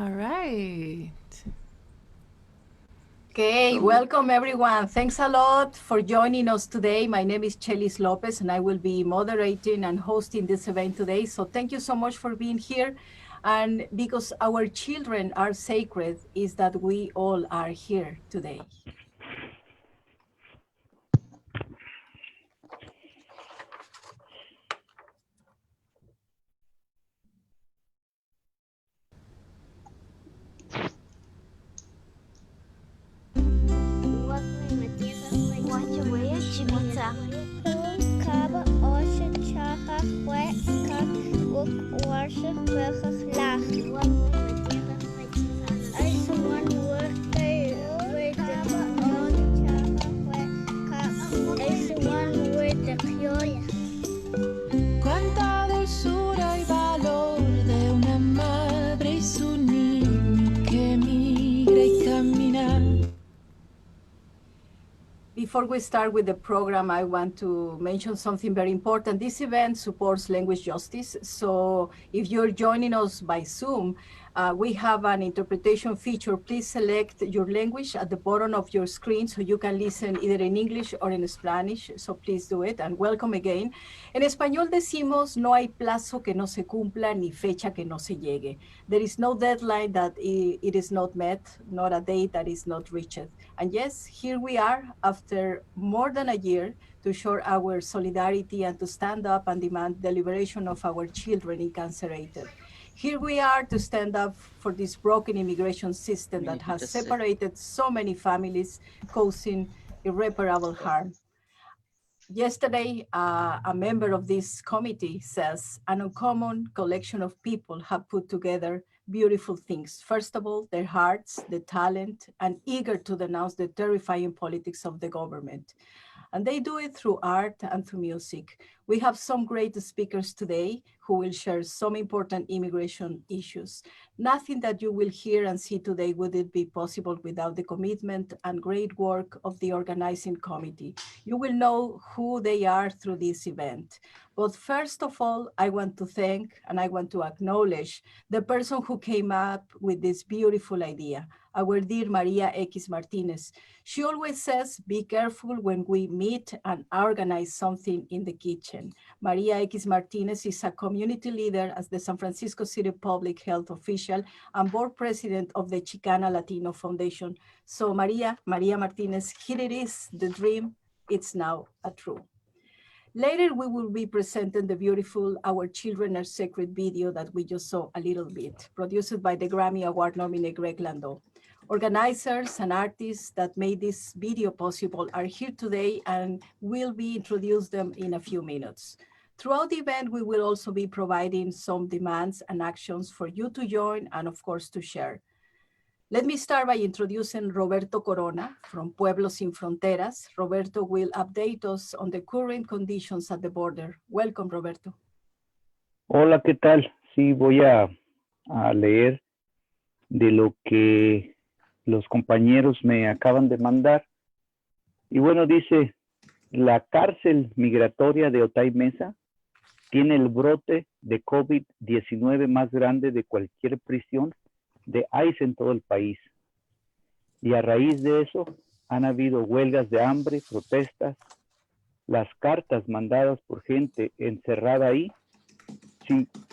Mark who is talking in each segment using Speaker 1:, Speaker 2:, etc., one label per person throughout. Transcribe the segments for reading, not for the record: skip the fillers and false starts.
Speaker 1: All right.
Speaker 2: Okay, welcome everyone. Thanks a lot for joining us today. My name is Chelis Lopez and I will be moderating and hosting this event today. So thank you so much for being here. And because our children are sacred, is that we all are here today.
Speaker 3: Cuánta dulzura y valor de una madre y su niño que migra y camina.
Speaker 2: Before we start with the program, I want to mention something very important. This event supports language justice. So if you're joining us by Zoom, we have an interpretation feature. Please select your language at the bottom of your screen so you can listen either in English or in Spanish. So please do it and welcome again. En español decimos, no hay plazo que no se cumpla ni fecha que no se llegue. There is no deadline that it is not met, not a date that is not reached. And yes, here we are after more than a year to show our solidarity and to stand up and demand the liberation of our children incarcerated. Here we are to stand up for this broken immigration system that has separated so many families, causing irreparable harm. Yesterday, a member of this committee says, an uncommon collection of people have put together beautiful things. First of all, their hearts, the talent, and eager to denounce the terrifying politics of the government. And they do it through art and through music. We have some great speakers today who will share some important immigration issues. Nothing that you will hear and see today would it be possible without the commitment and great work of the organizing committee. You will know who they are through this event. But first of all, I want to thank and I want to acknowledge the person who came up with this beautiful idea, our dear Maria X. Martinez. She always says, be careful when we meet and organize something in the kitchen. Maria X. Martinez is a community leader as the San Francisco City Public Health official and board president of the Chicana Latino Foundation. So Maria Martinez, here it is, the dream, it's now a true. Later, we will be presenting the beautiful Our Children Are Sacred video that we just saw a little bit, produced by the Grammy Award nominee Greg Landau. Organizers and artists that made this video possible are here today and we'll be introduce them in a few minutes. Throughout the event, we will also be providing some demands and actions for you to join and of course to share. Let me start by introducing Roberto Corona from Pueblos Sin Fronteras. Roberto will update us on the current conditions at the border. Welcome, Roberto.
Speaker 4: Hola, ¿qué tal? Sí, voy a leer de lo que los compañeros me acaban de mandar. Y bueno, dice, la cárcel migratoria de Otay Mesa tiene el brote de COVID-19 más grande de cualquier prisión de ICE en todo el país. Y a raíz de eso han habido huelgas de hambre, protestas, las cartas mandadas por gente encerrada ahí.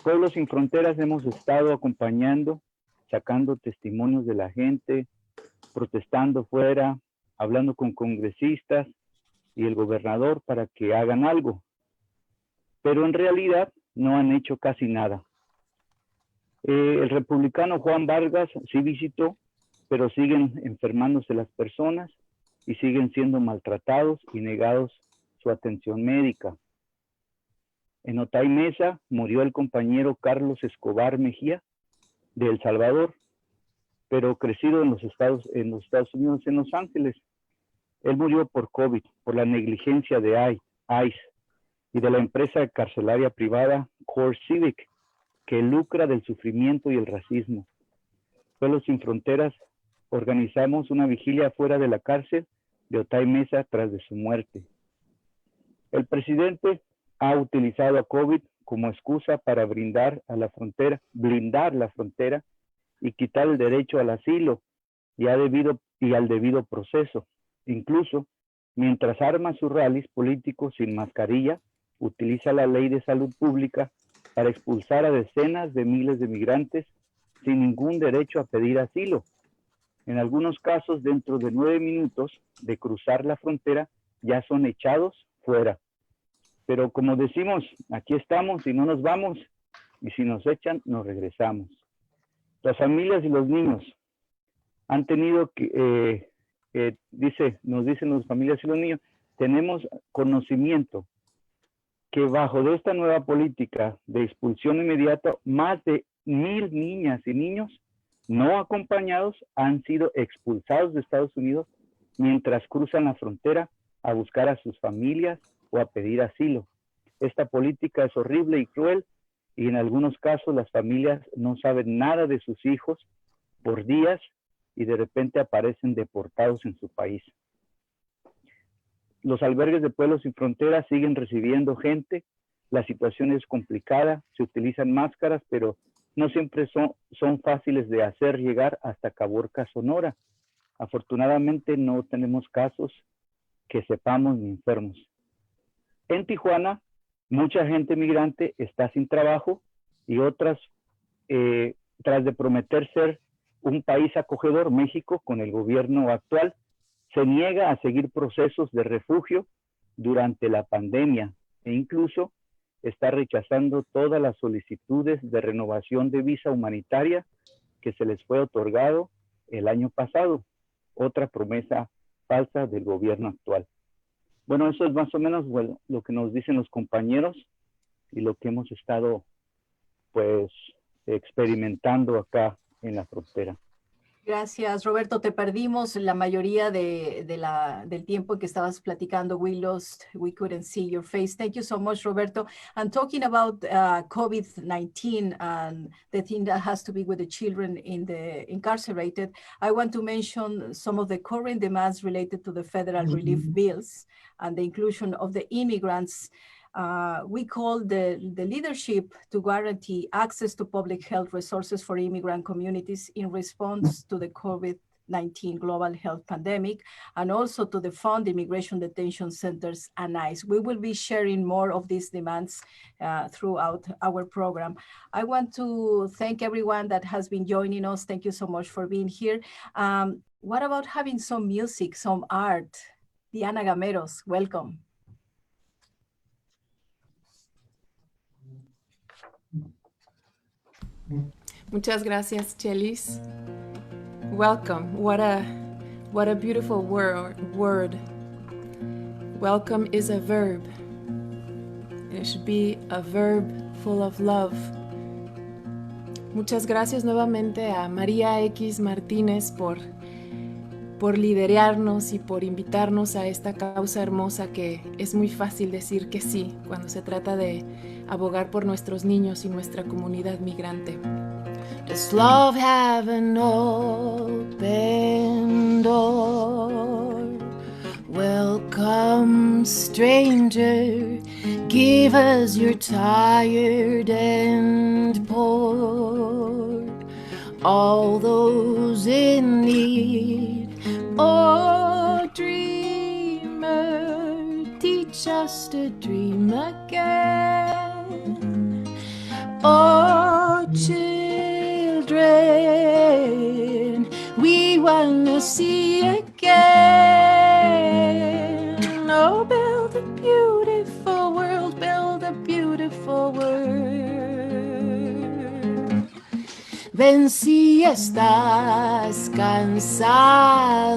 Speaker 4: Pueblos Sin Fronteras hemos estado acompañando, sacando testimonios de la gente, protestando fuera, hablando con congresistas y el gobernador para que hagan algo. Pero en realidad no han hecho casi nada. El republicano Juan Vargas sí visitó, pero siguen enfermándose las personas y siguen siendo maltratados y negados su atención médica. En Otay Mesa murió el compañero Carlos Escobar Mejía de El Salvador, pero crecido en los Estados Unidos, en Los Ángeles. Él murió por COVID, por la negligencia de ICE y de la empresa carcelaria privada Core Civic, que lucra del sufrimiento y el racismo. Pueblos Sin Fronteras organizamos una vigilia fuera de la cárcel de Otay Mesa tras de su muerte. El presidente ha utilizado a COVID como excusa para blindar la frontera y quitar el derecho al asilo y al debido proceso. Incluso, mientras arma sus rallies políticos sin mascarilla, utiliza la ley de salud pública para expulsar a decenas de miles de migrantes sin ningún derecho a pedir asilo. En algunos casos, dentro de 9 minutos de cruzar la frontera, ya son echados fuera. Pero como decimos, aquí estamos y no nos vamos, y si nos echan, nos regresamos. Las familias y los niños han tenido que, nos dicen las familias y los niños, tenemos conocimiento que bajo de esta nueva política de expulsión inmediata, más de 1,000 niñas y niños no acompañados han sido expulsados de Estados Unidos mientras cruzan la frontera a buscar a sus familias o a pedir asilo. Esta política es horrible y cruel, y en algunos casos las familias no saben nada de sus hijos por días y de repente aparecen deportados en su país. Los albergues de Pueblos Sin Fronteras siguen recibiendo gente, la situación es complicada, se utilizan máscaras, pero no siempre son fáciles de hacer llegar hasta Caborca, Sonora. Afortunadamente no tenemos casos que sepamos ni enfermos. En Tijuana, mucha gente migrante está sin trabajo y otras, tras de prometer ser un país acogedor, México, con el gobierno actual, se niega a seguir procesos de refugio durante la pandemia e incluso está rechazando todas las solicitudes de renovación de visa humanitaria que se les fue otorgado el año pasado. Otra promesa falsa del gobierno actual. Bueno, eso es más o menos lo que nos dicen los compañeros y lo que hemos estado pues experimentando acá en la frontera.
Speaker 2: Gracias, Roberto. Te perdimos la mayoría del tiempo que estabas platicando. We couldn't see your face. Thank you so much, Roberto. And talking about COVID-19 and the thing that has to be with the children in the incarcerated, I want to mention some of the current demands related to the federal relief bills and the inclusion of the immigrants. We call the leadership to guarantee access to public health resources for immigrant communities in response to the COVID-19 global health pandemic, and also to the fund immigration detention centers and ICE. We will be sharing more of these demands throughout our program. I want to thank everyone that has been joining us. Thank you so much for being here. What about having some music, some art? Diana Gameros, welcome.
Speaker 1: Muchas gracias, Chelis. Welcome. What a beautiful word. Welcome is a verb. It should be a verb full of love. Muchas gracias nuevamente a María X Martínez por liderarnos y por invitarnos a esta causa hermosa que es muy fácil decir que sí cuando se trata de abogar por nuestros niños y nuestra comunidad migrante.
Speaker 3: Does love have an open door? Welcome, stranger, give us your tired and poor. All those in need, oh dreamer, teach us to dream again. Oh children, we wanna see again. Oh, build a beautiful world, build a beautiful world. Ven si estás cansado,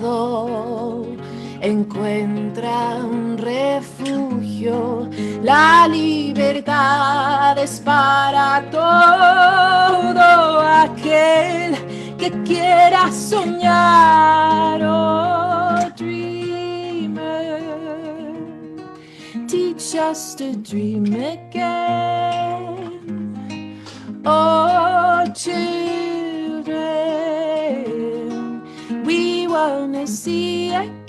Speaker 3: encuentra un refugio. La libertad es para todo aquel que quiera soñar. Oh, dreamer, teach us to dream again. Oh, children, we wanna see again.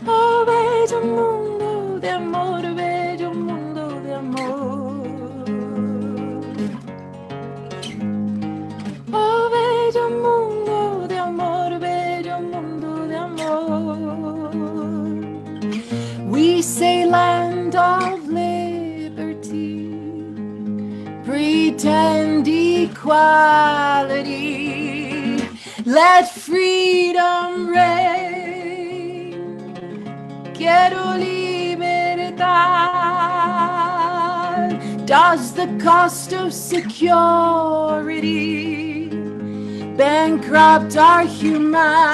Speaker 3: Oh, bello mundo de amor, bello mundo de amor.
Speaker 1: pretend equality. Let freedom reign. Quiero libertad. Does the cost of security bankrupt our humanity?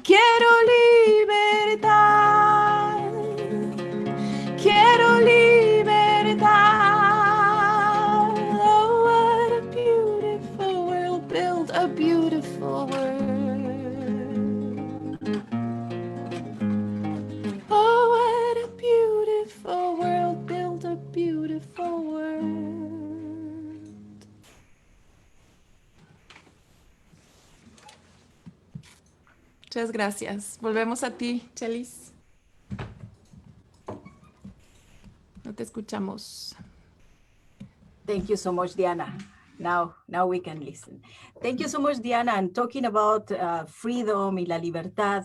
Speaker 1: Quiero libertad. Quiero libertad. Oh, what a beautiful world. Build a beautiful world. Oh, what a beautiful world. Build a beautiful world. Muchas gracias. Volvemos a ti, Chelis. No te escuchamos.
Speaker 2: Thank you so much, Diana. Now we can listen. Thank you so much, Diana. And talking about freedom y la libertad,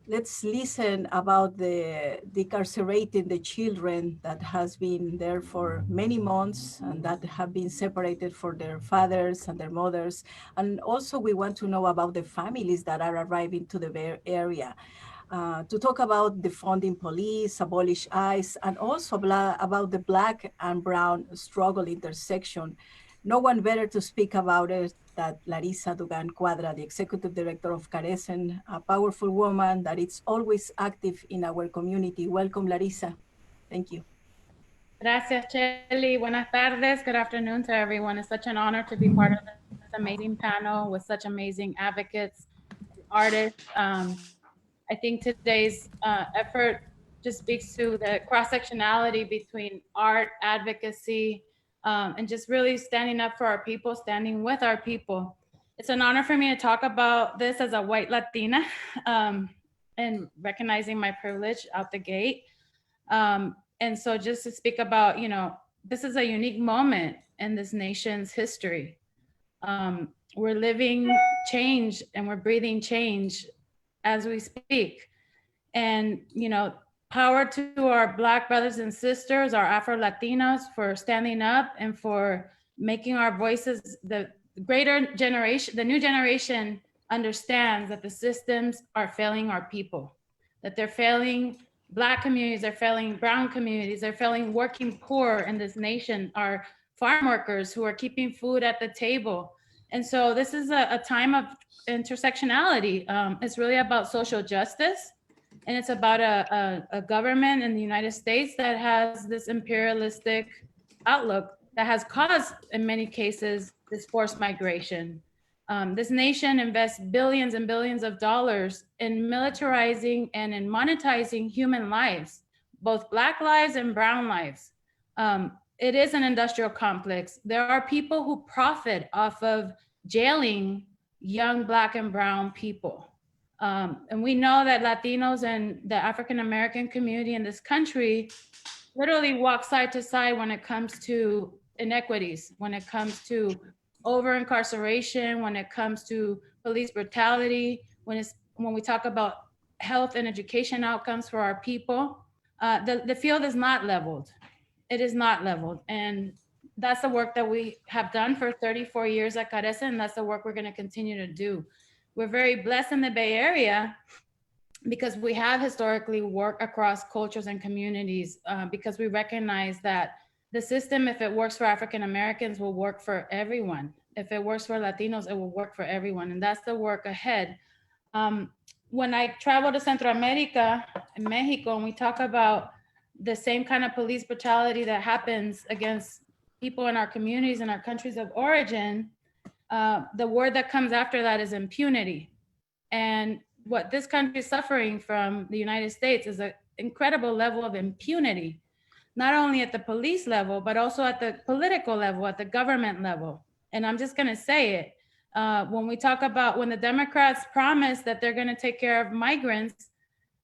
Speaker 2: let's listen about the decarcerating the children that has been there for many months and that have been separated from their fathers and their mothers. And also we want to know about the families that are arriving to the area. To talk about defunding police, abolish ICE, and also about the Black and Brown struggle intersection. No one better to speak about it than Larissa Dugan Cuadra, the Executive Director of Carecen, a powerful woman that is always active in our community. Welcome, Larissa. Thank you.
Speaker 5: Gracias, Shelly. Buenas tardes. Good afternoon to everyone. It's such an honor to be part of this amazing panel with such amazing advocates, artists. I think today's effort just speaks to the cross-sectionality between art, advocacy, and just really standing up for our people, standing with our people. It's an honor for me to talk about this as a white Latina and recognizing my privilege out the gate. And so just to speak about, this is a unique moment in this nation's history. We're living change and we're breathing change as we speak. And, power to our Black brothers and sisters, our Afro-Latinos, for standing up and for making our voices, the greater generation, the new generation understands that the systems are failing our people, that they're failing Black communities, they're failing brown communities, they're failing working poor in this nation, our farm workers who are keeping food at the table. And so this is a time of intersectionality. It's really about social justice, and it's about a government in the United States that has this imperialistic outlook that has caused, in many cases, this forced migration. This nation invests billions and billions of dollars in militarizing and in monetizing human lives, both Black lives and brown lives. It is an industrial complex. There are people who profit off of jailing young Black and brown people. And we know that Latinos and the African-American community in this country literally walk side to side when it comes to inequities, when it comes to over-incarceration, when it comes to police brutality, when we talk about health and education outcomes for our people. The field is not leveled. It is not leveled. And that's the work that we have done for 34 years at Carecen, and that's the work we're going to continue to do. We're very blessed in the Bay Area because we have historically worked across cultures and communities because we recognize that the system, if it works for African Americans, will work for everyone. If it works for Latinos, it will work for everyone. And that's the work ahead. When I travel to Central America and Mexico, and we talk about the same kind of police brutality that happens against people in our communities and our countries of origin, the word that comes after that is impunity. And what this country is suffering from the United States is an incredible level of impunity, not only at the police level, but also at the political level, at the government level. And I'm just gonna say it. When we talk about when the Democrats promise that they're gonna take care of migrants,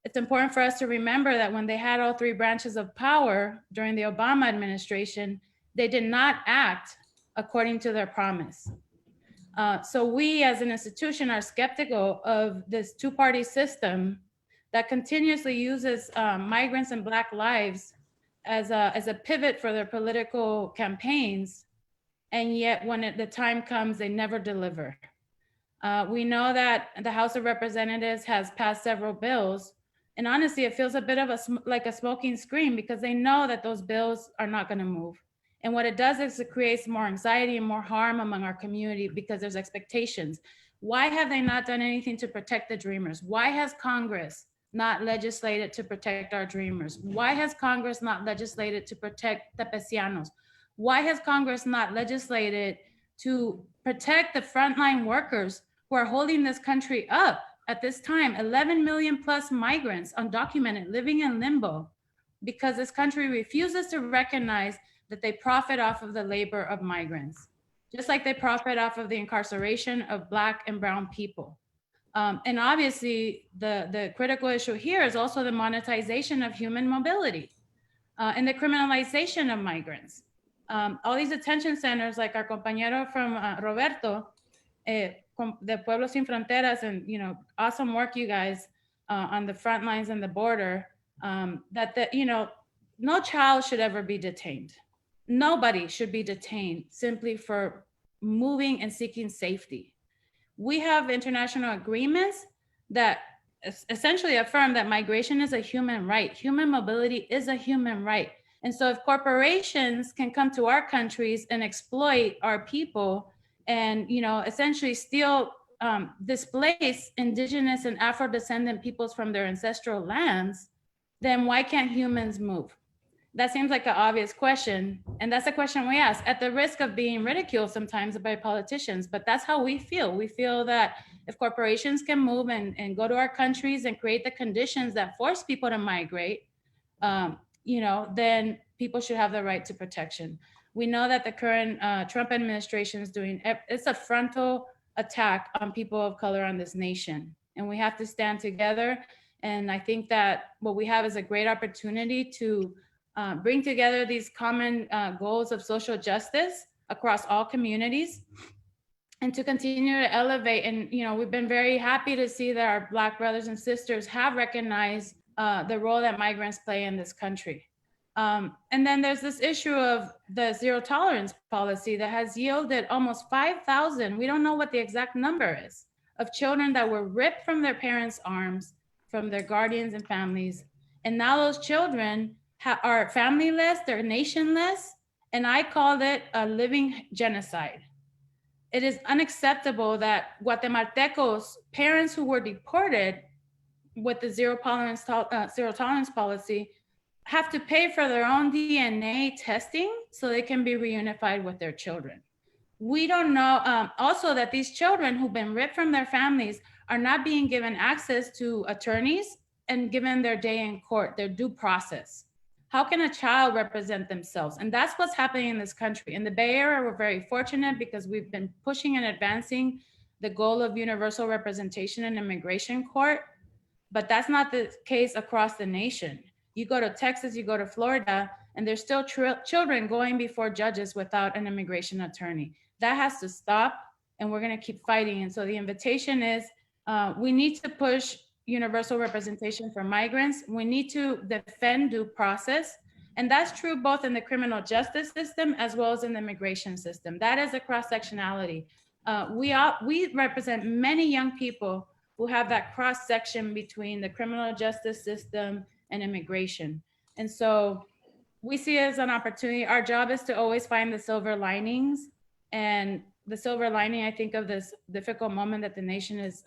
Speaker 5: it's important for us to remember that when they had all three branches of power during the Obama administration, they did not act according to their promise. So we as an institution are skeptical of this two-party system that continuously uses migrants and Black lives as a pivot for their political campaigns, and yet when the time comes, they never deliver. We know that the House of Representatives has passed several bills, and honestly, it feels a bit of like a smoking screen, because they know that those bills are not going to move. And what it does is it creates more anxiety and more harm among our community, because there's expectations. Why have they not done anything to protect the dreamers? Why has Congress not legislated to protect our dreamers? Why has Congress not legislated to protect the Tepecianos? Why has Congress not legislated to protect the frontline workers who are holding this country up at this time? 11 million plus migrants, undocumented, living in limbo, because this country refuses to recognize that they profit off of the labor of migrants, just like they profit off of the incarceration of Black and brown people. And obviously, the critical issue here is also the monetization of human mobility and the criminalization of migrants. All these detention centers, like our compañero from Roberto, de Pueblos Sin Fronteras, and awesome work, you guys, on the front lines and the border, no child should ever be detained. Nobody should be detained simply for moving and seeking safety. We have international agreements that essentially affirm that migration is a human right. Human mobility is a human right. And so if corporations can come to our countries and exploit our people and essentially steal, displace indigenous and Afro-descendant peoples from their ancestral lands, then why can't humans move? That seems like an obvious question. And that's a question we ask at the risk of being ridiculed sometimes by politicians, but that's how we feel. We feel that if corporations can move and go to our countries and create the conditions that force people to migrate, then people should have the right to protection. We know that the current Trump administration is it's a frontal attack on people of color on this nation. And we have to stand together. And I think that what we have is a great opportunity to bring together these common goals of social justice across all communities, and to continue to elevate. And we've been very happy to see that our Black brothers and sisters have recognized the role that migrants play in this country. And then there's this issue of the zero tolerance policy that has yielded almost 5,000, we don't know what the exact number is, of children that were ripped from their parents' arms, from their guardians and families. And now those children are familyless, they're nationless, and I called it a living genocide. It is unacceptable that Guatemaltecos, parents who were deported with the zero tolerance policy, have to pay for their own DNA testing so they can be reunified with their children. We don't know also that these children who've been ripped from their families are not being given access to attorneys and given their day in court, their due process. How can a child represent themselves? And that's what's happening in this country. In the Bay Area, we're very fortunate because we've been pushing and advancing the goal of universal representation in immigration court, but that's not the case across the nation. You go to Texas, you go to Florida, and there's still children going before judges without an immigration attorney. That has to stop, and we're gonna keep fighting. And so the invitation is, we need to push universal representation for migrants. We need to defend due process. And that's true both in the criminal justice system as well as in the immigration system. That is a cross-sectionality. We represent many young people who have that cross-section between the criminal justice system and immigration. And so we see it as an opportunity. Our job is to always find the silver linings. And the silver lining, I think, of this difficult moment that the nation is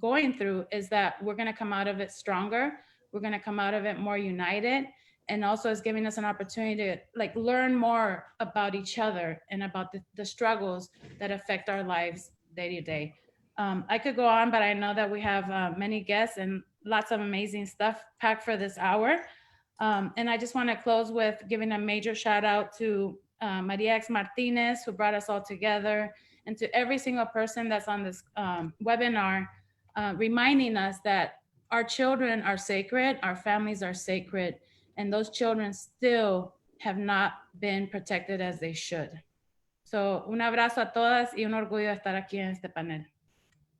Speaker 5: going through is that we're going to come out of it stronger. We're going to come out of it more united, and also it's giving us an opportunity to learn more about each other and about the struggles that affect our lives day to day. I could go on, but I know that we have many guests and lots of amazing stuff packed for this hour. And I just want to close with giving a major shout out to Maria X Martinez, who brought us all together, and to every single person that's on this webinar, reminding us that our children are sacred, our families are sacred, and those children still have not been protected as they should. So un abrazo a todas y un orgullo de estar aquí en este panel.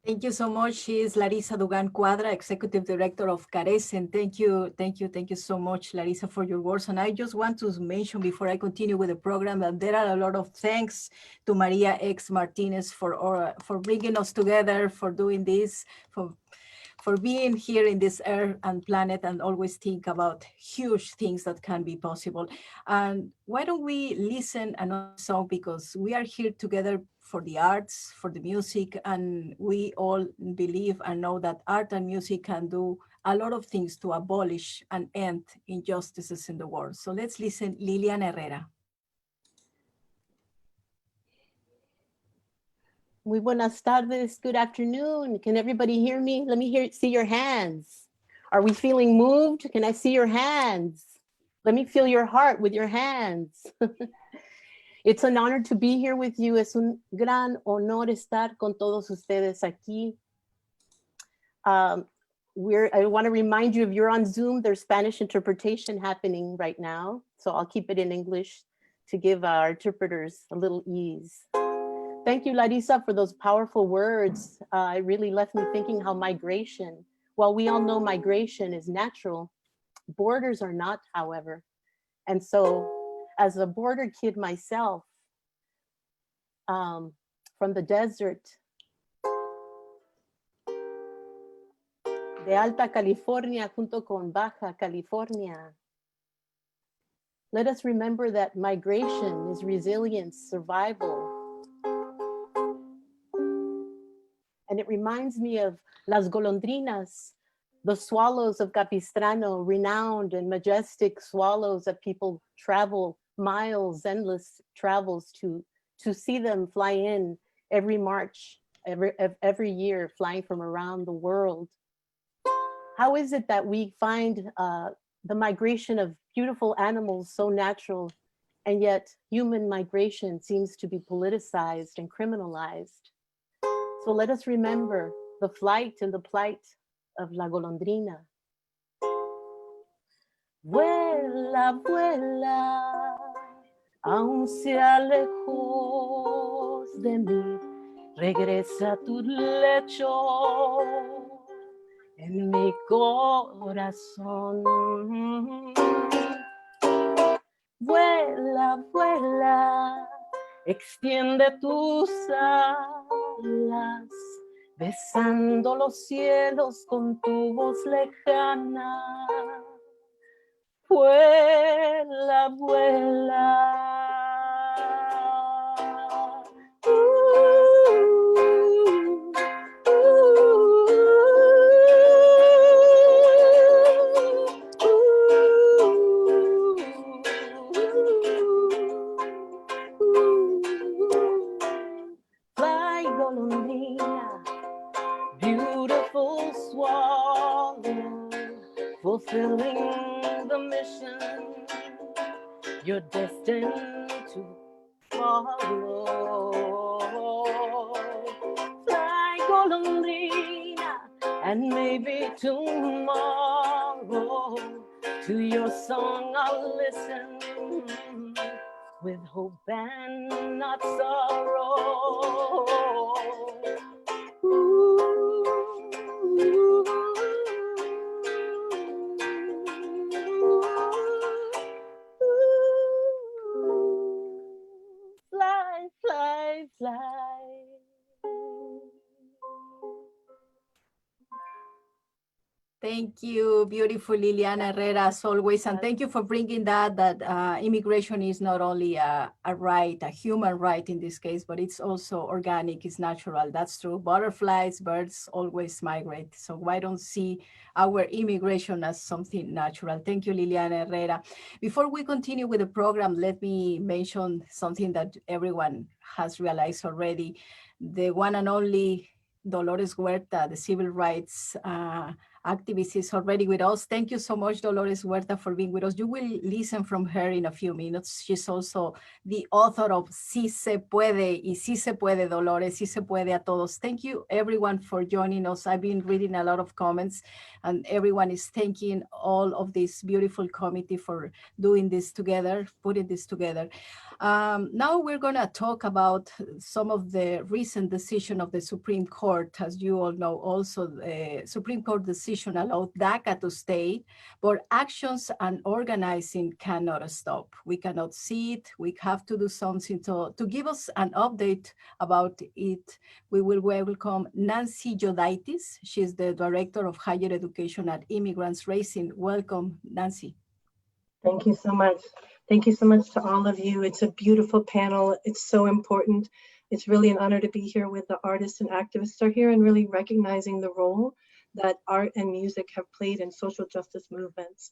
Speaker 2: Thank you so much. She is Larissa Dugan Cuadra, Executive Director of Carecen. Thank you so much, Larissa, for your words. And I just want to mention before I continue with the program that there are a lot of thanks to Maria X. Martinez for bringing us together, for doing this, for being here in this earth and planet and always think about huge things that can be possible. And why don't we listen another song, because we are here together for the arts, for the music, and we all believe and know that art and music can do a lot of things to abolish and end injustices in the world. So let's listen Lilian Herrera.
Speaker 6: Muy buenas tardes, good afternoon. Can everybody hear me? Let me see your hands. Are we feeling moved? Can I see your hands? Let me feel your heart with your hands. It's an honor to be here with you. Es un gran honor estar con todos ustedes aquí. I want to remind you, if you're on Zoom, there's Spanish interpretation happening right now. So I'll keep it in English to give our interpreters a little ease. Thank you, Larissa, for those powerful words. It really left me thinking how migration, well, we all know migration is natural. Borders are not, however. And so as a border kid myself, from the desert de Alta California junto con Baja California, let us remember that migration is resilience, survival. And it reminds me of Las Golondrinas, the swallows of Capistrano, renowned and majestic swallows that people travel miles, endless travels to see them fly in every March, every year, flying from around the world. How is it that we find the migration of beautiful animals so natural, and yet human migration seems to be politicized and criminalized? So let us remember the flight and the plight of La Golondrina. Vuela, vuela, aún sea lejos de mí, regresa a tu lecho en mi corazón. Vuela, vuela, extiende tus alas, besando los cielos con tu voz lejana. Vuela, vuela. Fly, golondrina, beautiful swallow, fulfilling the mission you're destined to follow. Fly, golondrina, and maybe tomorrow to your song I'll listen with hope and not sorrow. Fly, fly, fly.
Speaker 2: Thank you, beautiful Liliana Herrera, as always. And thank you for bringing that immigration is not only a right, a human right in this case, but it's also organic, it's natural. That's true. Butterflies, birds always migrate. So why don't see our immigration as something natural? Thank you, Liliana Herrera. Before we continue with the program, let me mention something that everyone has realized already. The one and only Dolores Huerta, the civil rights activist, is already with us. Thank you so much, Dolores Huerta, for being with us. You will listen from her in a few minutes. She's also the author of Sí se puede, y sí se puede, Dolores, sí se puede a todos. Thank you, everyone, for joining us. I've been reading a lot of comments, and everyone is thanking all of this beautiful committee for doing this together, putting this together. Now we're going to talk about some of the recent decision of the Supreme Court. As you all know, also the Supreme Court decision allowed DACA to stay, but actions and organizing cannot stop. We cannot see it. We have to do something. To give us an update about it, we will welcome Nancy Jodaitis. She's the Director of Higher Education at Immigrants Racing. Welcome, Nancy.
Speaker 7: Thank you so much. Thank you so much to all of you. It's a beautiful panel. It's so important. It's really an honor to be here with the artists and activists are here and really recognizing the role that art and music have played in social justice movements.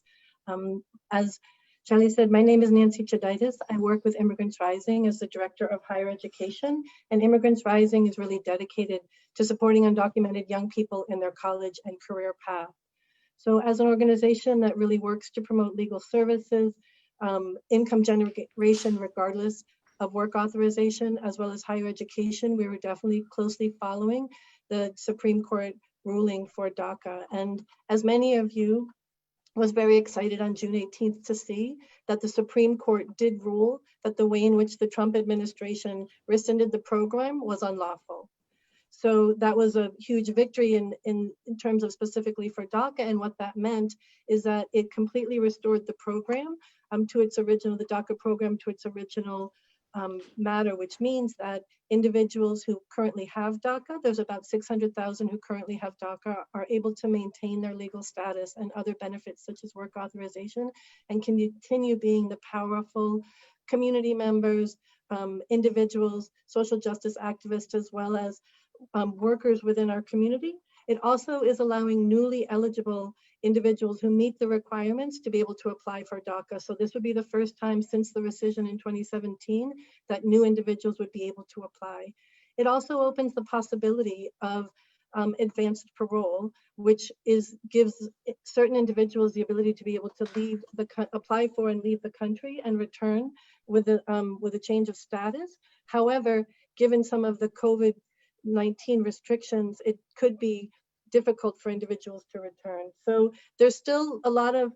Speaker 7: As Charlie said, my name is Nancy Jodaitis. I work with Immigrants Rising as the Director of Higher Education, and Immigrants Rising is really dedicated to supporting undocumented young people in their college and career path. So as an organization that really works to promote legal services, income generation regardless of work authorization, as well as higher education, we were definitely closely following the Supreme Court ruling for DACA. And as many of you was very excited on June 18th to see that the Supreme Court did rule that the way in which the Trump administration rescinded the program was unlawful. So that was a huge victory in terms of specifically for DACA, and what that meant is that it completely restored the program to its original, the DACA program to its original matter, which means that individuals who currently have DACA, there's about 600,000 who currently have DACA, are able to maintain their legal status and other benefits such as work authorization and can continue being the powerful community members, individuals, social justice activists, as well as workers within our community. It also is allowing newly eligible individuals who meet the requirements to be able to apply for DACA. So this would be the first time since the rescission in 2017 that new individuals would be able to apply. It also opens the possibility of advanced parole, which gives certain individuals the ability to be able to apply for and leave the country and return with a change of status. However, given some of the COVID-19 restrictions, it could be difficult for individuals to return. So there's still a lot of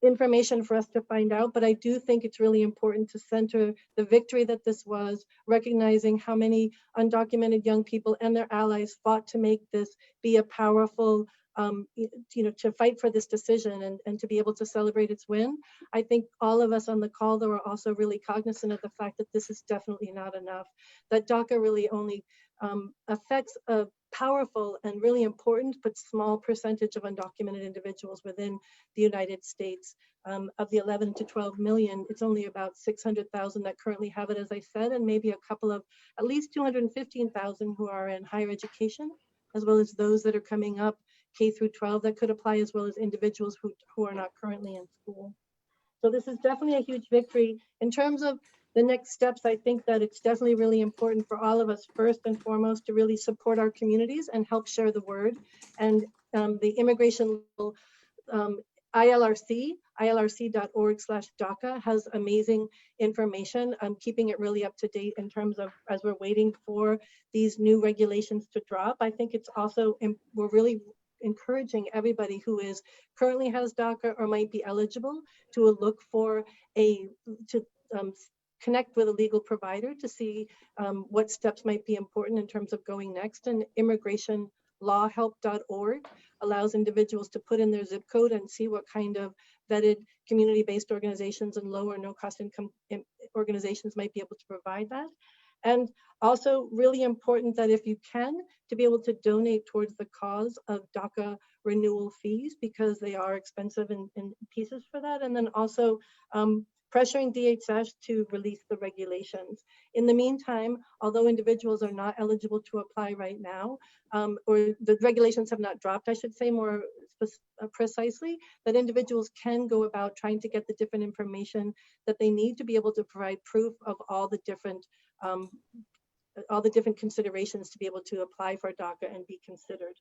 Speaker 7: information for us to find out, but I do think it's really important to center the victory that this was, recognizing how many undocumented young people and their allies fought to make this be a powerful, to fight for this decision and to be able to celebrate its win. I think all of us on the call, though, are also really cognizant of the fact that this is definitely not enough, that DACA really only affects a powerful and really important but small percentage of undocumented individuals within the United States. Of the 11 to 12 million, it's only about 600,000 that currently have it, as I said, and maybe a couple of at least 215,000 who are in higher education, as well as those that are coming up K through 12 that could apply, as well as individuals who are not currently in school. So this is definitely a huge victory. In terms of the next steps, I think that it's definitely really important for all of us, first and foremost, to really support our communities and help share the word. And the immigration ILRC, ilrc.org/DACA has amazing information. I'm keeping it really up to date in terms of as we're waiting for these new regulations to drop. I think it's also, we're really encouraging everybody who currently has DACA or might be eligible to look for connect with a legal provider to see what steps might be important in terms of going next. And immigrationlawhelp.org allows individuals to put in their zip code and see what kind of vetted community-based organizations and low or no cost income organizations might be able to provide that. And also really important that if you can, to be able to donate towards the cause of DACA renewal fees, because they are expensive in pieces for that. And then also pressuring DHS to release the regulations. In the meantime, although individuals are not eligible to apply right now, or the regulations have not dropped, I should say more precisely, that individuals can go about trying to get the different information that they need to be able to provide proof of all the different considerations to be able to apply for DACA and be considered.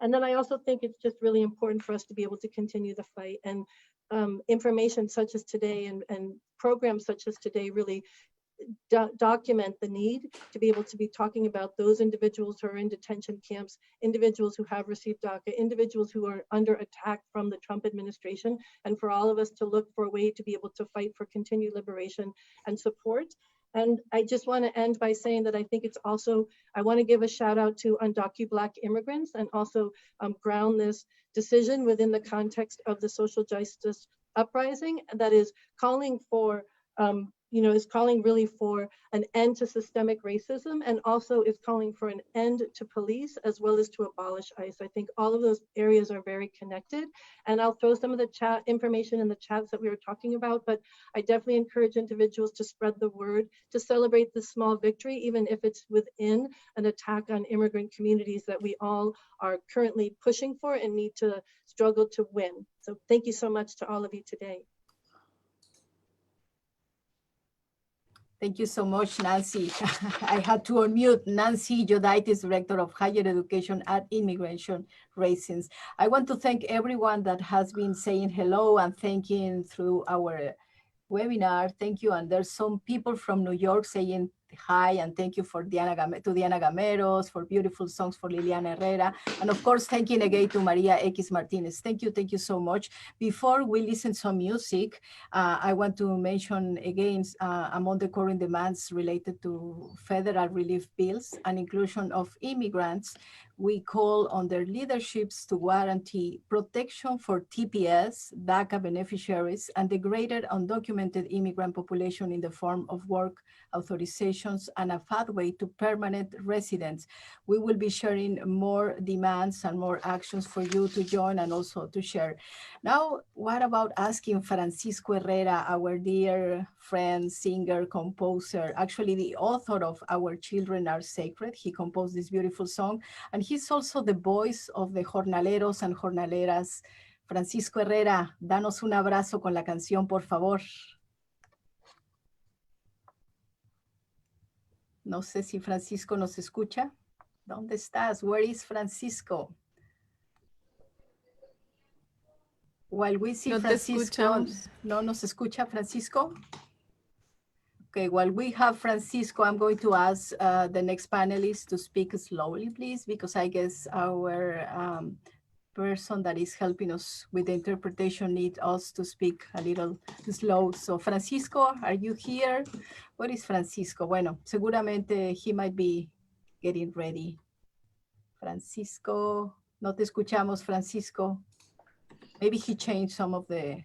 Speaker 7: And then I also think it's just really important for us to be able to continue the fight, and information such as today and programs such as today really document the need to be able to be talking about those individuals who are in detention camps, individuals who have received DACA, individuals who are under attack from the Trump administration, and for all of us to look for a way to be able to fight for continued liberation and support. And I just want to end by saying that I think it's also, I want to give a shout out to undocumented Black immigrants, and also ground this decision within the context of the social justice uprising that is calling for is calling really for an end to systemic racism, and also is calling for an end to police as well as to abolish ICE. I think all of those areas are very connected, and I'll throw some of the chat information in the chats that we were talking about, but I definitely encourage individuals to spread the word, to celebrate this small victory, even if it's within an attack on immigrant communities that we all are currently pushing for and need to struggle to win. So thank you so much to all of you today.
Speaker 2: Thank you so much, Nancy. I had to unmute. Nancy Jodaitis, Director of Higher Education at Immigration Raisins. I want to thank everyone that has been saying hello and thanking through our webinar. Thank you. And there's some people from New York saying hi, and thank you for Diana Gameros, for beautiful songs for Liliana Herrera, and of course thanking again to Maria X Martinez. Thank you so much. Before we listen some music, I want to mention again among the current demands related to federal relief bills and inclusion of immigrants, we call on their leaderships to guarantee protection for TPS, DACA beneficiaries, and the greater undocumented immigrant population in the form of work authorizations and a pathway to permanent residence. We will be sharing more demands and more actions for you to join and also to share. Now, what about asking Francisco Herrera, our dear friend, singer, composer, actually the author of Our Children Are Sacred. He composed this beautiful song, and he's also the voice of the jornaleros and jornaleras. Francisco Herrera, danos un abrazo con la canción, por favor. No sé si Francisco nos escucha. ¿Dónde estás? Where is Francisco? While we see
Speaker 1: no
Speaker 2: Francisco, ¿no nos escucha Francisco? Okay, while we have Francisco, I'm going to ask the next panelist to speak slowly, please, because I guess our person that is helping us with the interpretation needs us to speak a little slow. So Francisco, are you here? Where is Francisco? Bueno, seguramente he might be getting ready. Francisco, no te escuchamos, Francisco. Maybe he changed some of the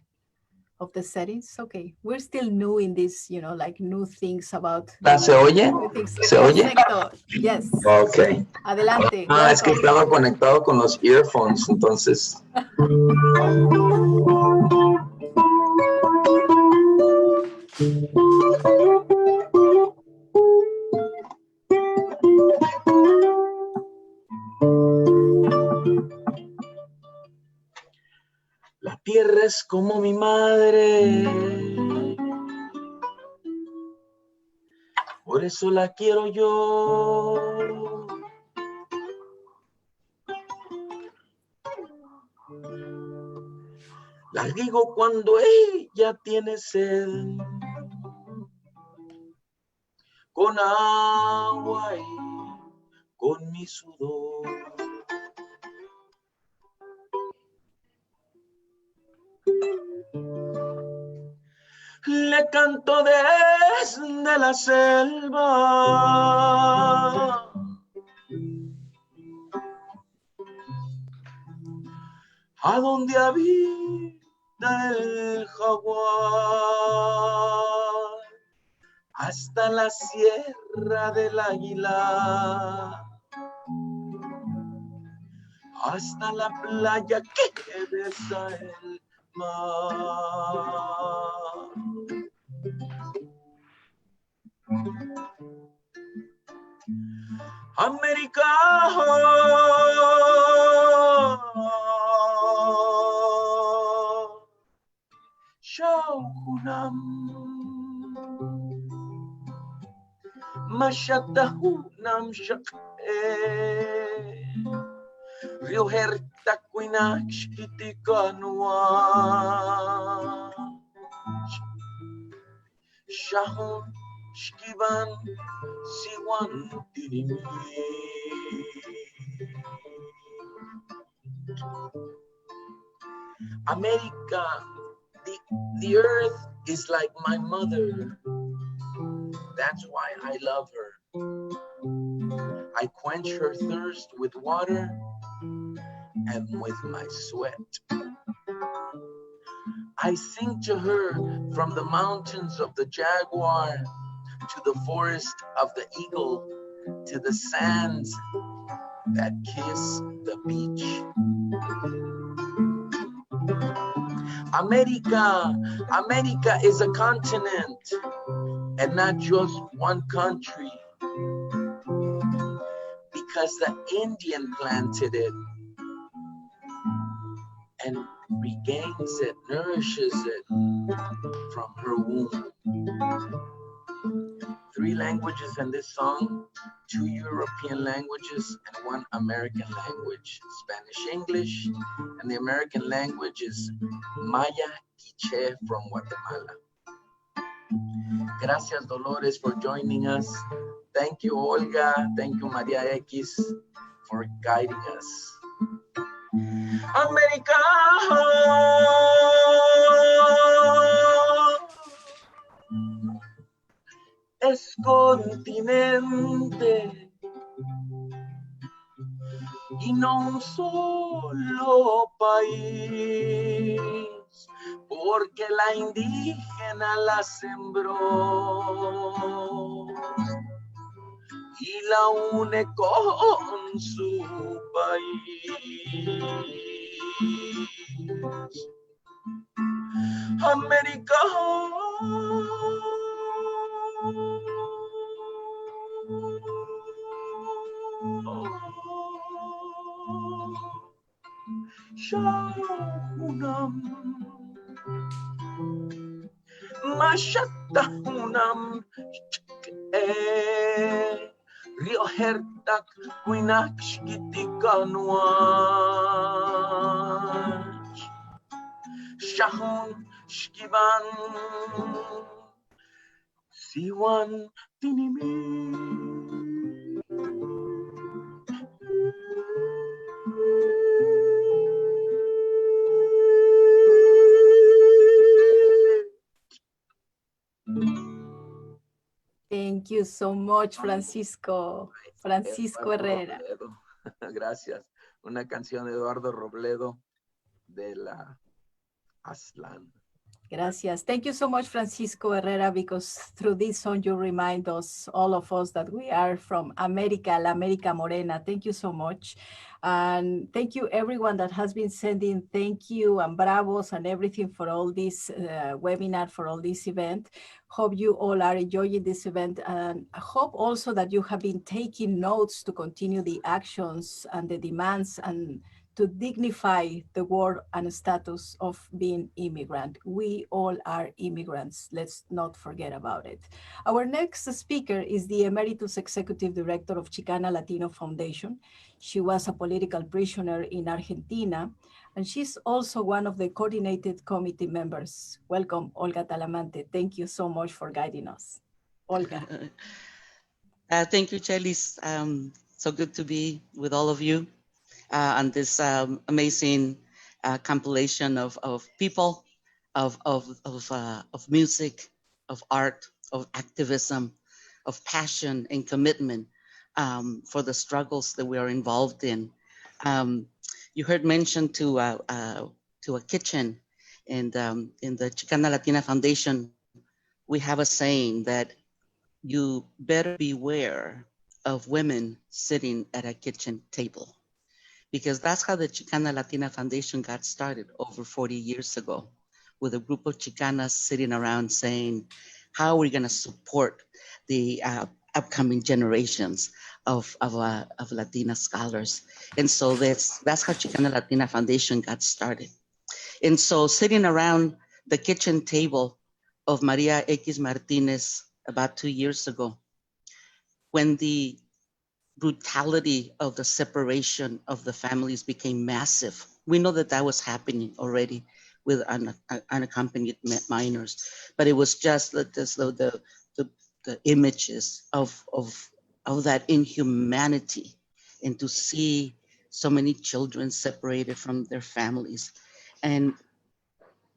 Speaker 2: settings. Okay, we're still new in this, you know, like new things about.
Speaker 8: ¿Se oye? ¿Se oye?
Speaker 2: Perfecto. Yes.
Speaker 8: Ok.
Speaker 2: Adelante.
Speaker 8: Ah, es que estaba conectado con los earphones, entonces. La tierra es como mi madre, por eso la quiero yo. La riego cuando ella tiene sed, con agua y con mi sudor. Le canto desde la selva a donde habita el jaguar, hasta la sierra del Águila, hasta la playa que besa el mar. América, Shaukunam, Mashatahunam Shakhe, Rioherta Quinax Kitikanwa Shahon Shkivan Siwan Tinimi. America, the earth is like my mother. That's why I love her. I quench her thirst with water and with my sweat. I sing to her from the mountains of the jaguar to the forest of the eagle to the sands that kiss the beach. America is a continent and not just one country, because the Indian planted it and regains it, nourishes it from her womb. 3 languages in this song, 2 European languages and 1 American language, Spanish, English, and the American language is Maya Quiche from Guatemala. Gracias, Dolores, for joining us. Thank you, Olga. Thank you, Maria X, for guiding us. America es continente y no un solo país, porque la indígena la sembró y la une con su país. América Shahunam Mashatahunam Riohertak Winakshkitikanuach Shahun Shkivan Siwan Tinimi.
Speaker 2: Thank you so much, Francisco. Francisco Herrera.
Speaker 8: Gracias. Una canción de Eduardo Robledo de la Aslan.
Speaker 2: Gracias. Thank you so much, Francisco Herrera, because through this song you remind us, all of us, that we are from America, La América Morena. Thank you so much. And thank you everyone that has been sending thank you and bravos and everything for all this webinar, for all this event. Hope you all are enjoying this event, and I hope also that you have been taking notes to continue the actions and the demands and to dignify the word and status of being immigrant. We all are immigrants. Let's not forget about it. Our next speaker is the Emeritus Executive Director of Chicana Latino Foundation. She was a political prisoner in Argentina, and she's also one of the coordinated committee members. Welcome, Olga Talamante. Thank you so much for guiding us. Olga.
Speaker 9: Thank you, Chelis. So good to be with all of you. On this amazing compilation of people, of music, of art, of activism, of passion and commitment for the struggles that we are involved in. You heard mention to a kitchen, and in the Chicana Latina Foundation, we have a saying that you better beware of women sitting at a kitchen table, because that's how the Chicana Latina Foundation got started over 40 years ago, with a group of Chicanas sitting around saying, how are we gonna support the upcoming generations of Latina scholars? And so that's how Chicana Latina Foundation got started. And so sitting around the kitchen table of Maria X Martinez about 2 years ago, when the brutality of the separation of the families became massive. We know that that was happening already with unaccompanied minors, but it was just as though the images of that inhumanity, and to see so many children separated from their families. And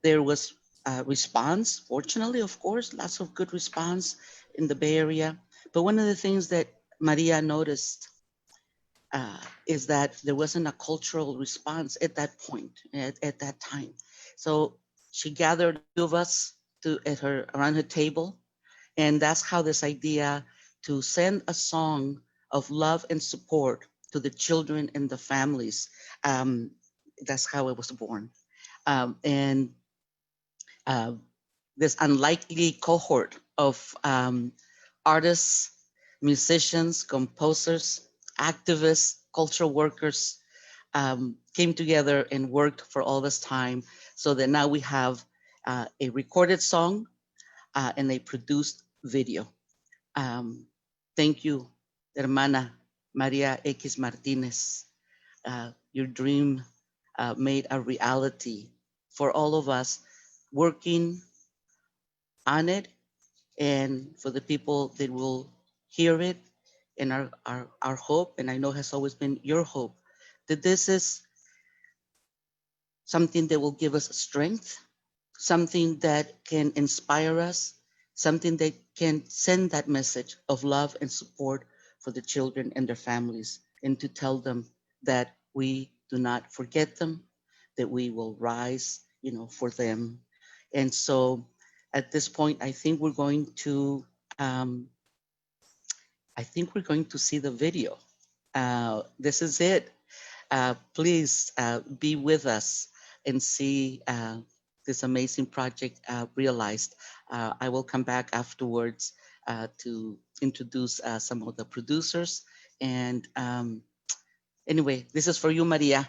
Speaker 9: there was a response, fortunately, of course, lots of good response in the Bay Area. But one of the things that Maria noticed is that there wasn't a cultural response at that point, at that time. So she gathered a few of us around her table, and that's how this idea to send a song of love and support to the children and the families, that's how it was born. And this unlikely cohort of artists, musicians, composers, activists, cultural workers came together and worked for all this time, so that now we have a recorded song and a produced video. Thank you, Hermana Maria X Martinez. Your dream made a reality for all of us working on it, and for the people that will hear it. And our hope, and I know has always been your hope, that this is something that will give us strength, something that can inspire us, something that can send that message of love and support for the children and their families, and to tell them that we do not forget them, that we will rise, for them. And so at this point, I think we're going to see the video. This is it. Please be with us and see this amazing project realized. I will come back afterwards to introduce some of the producers. And anyway, this is for you, Maria.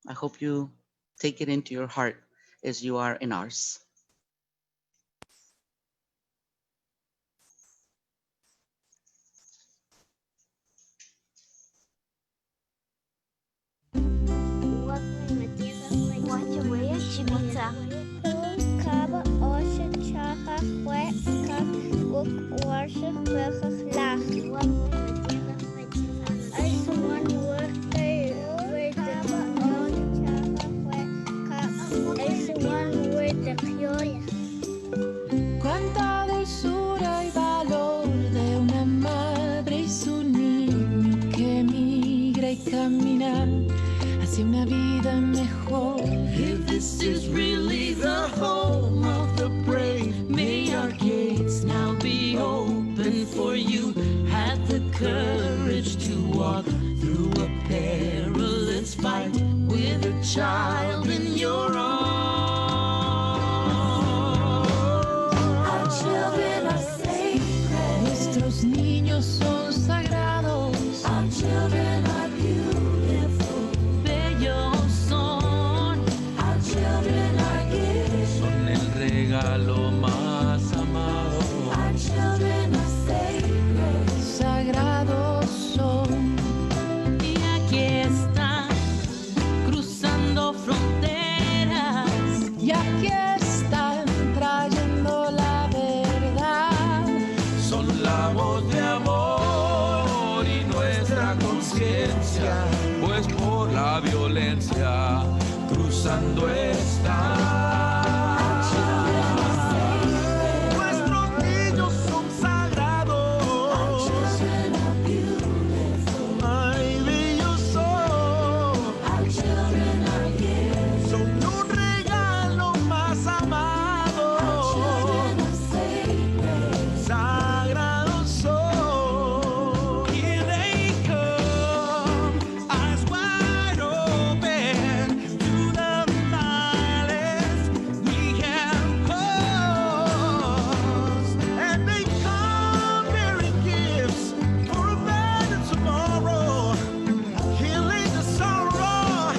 Speaker 9: I hope you take it into your heart as you are in ours.
Speaker 3: Cuánta dulzura y valor de una madre y su niño que migra y camina hacia una vida mejor.
Speaker 10: If this is really the home of the brave, may our gates now be open for you. Have the courage to walk through a perilous fight with a child in your arms.
Speaker 3: Our children are sacred. Nuestros niños son sagrados. Our children are beautiful.
Speaker 10: Bellos son.
Speaker 3: Our children are gifts.
Speaker 10: Son el regalo más amado.
Speaker 3: Our children are sacred. Sagrados son.
Speaker 10: Y aquí están, cruzando fronteras.
Speaker 3: Y aquí están trayendo la verdad.
Speaker 10: Son la voz de amor y nuestra conciencia, pues por la violencia cruzando está. Nuestros niños son sagrados. Ay, bellos son. Son un regalo más amado. Sagrados son. Here they come, eyes wide open to the violence we have caused. And they come bearing gifts for a better tomorrow, healing the sorrow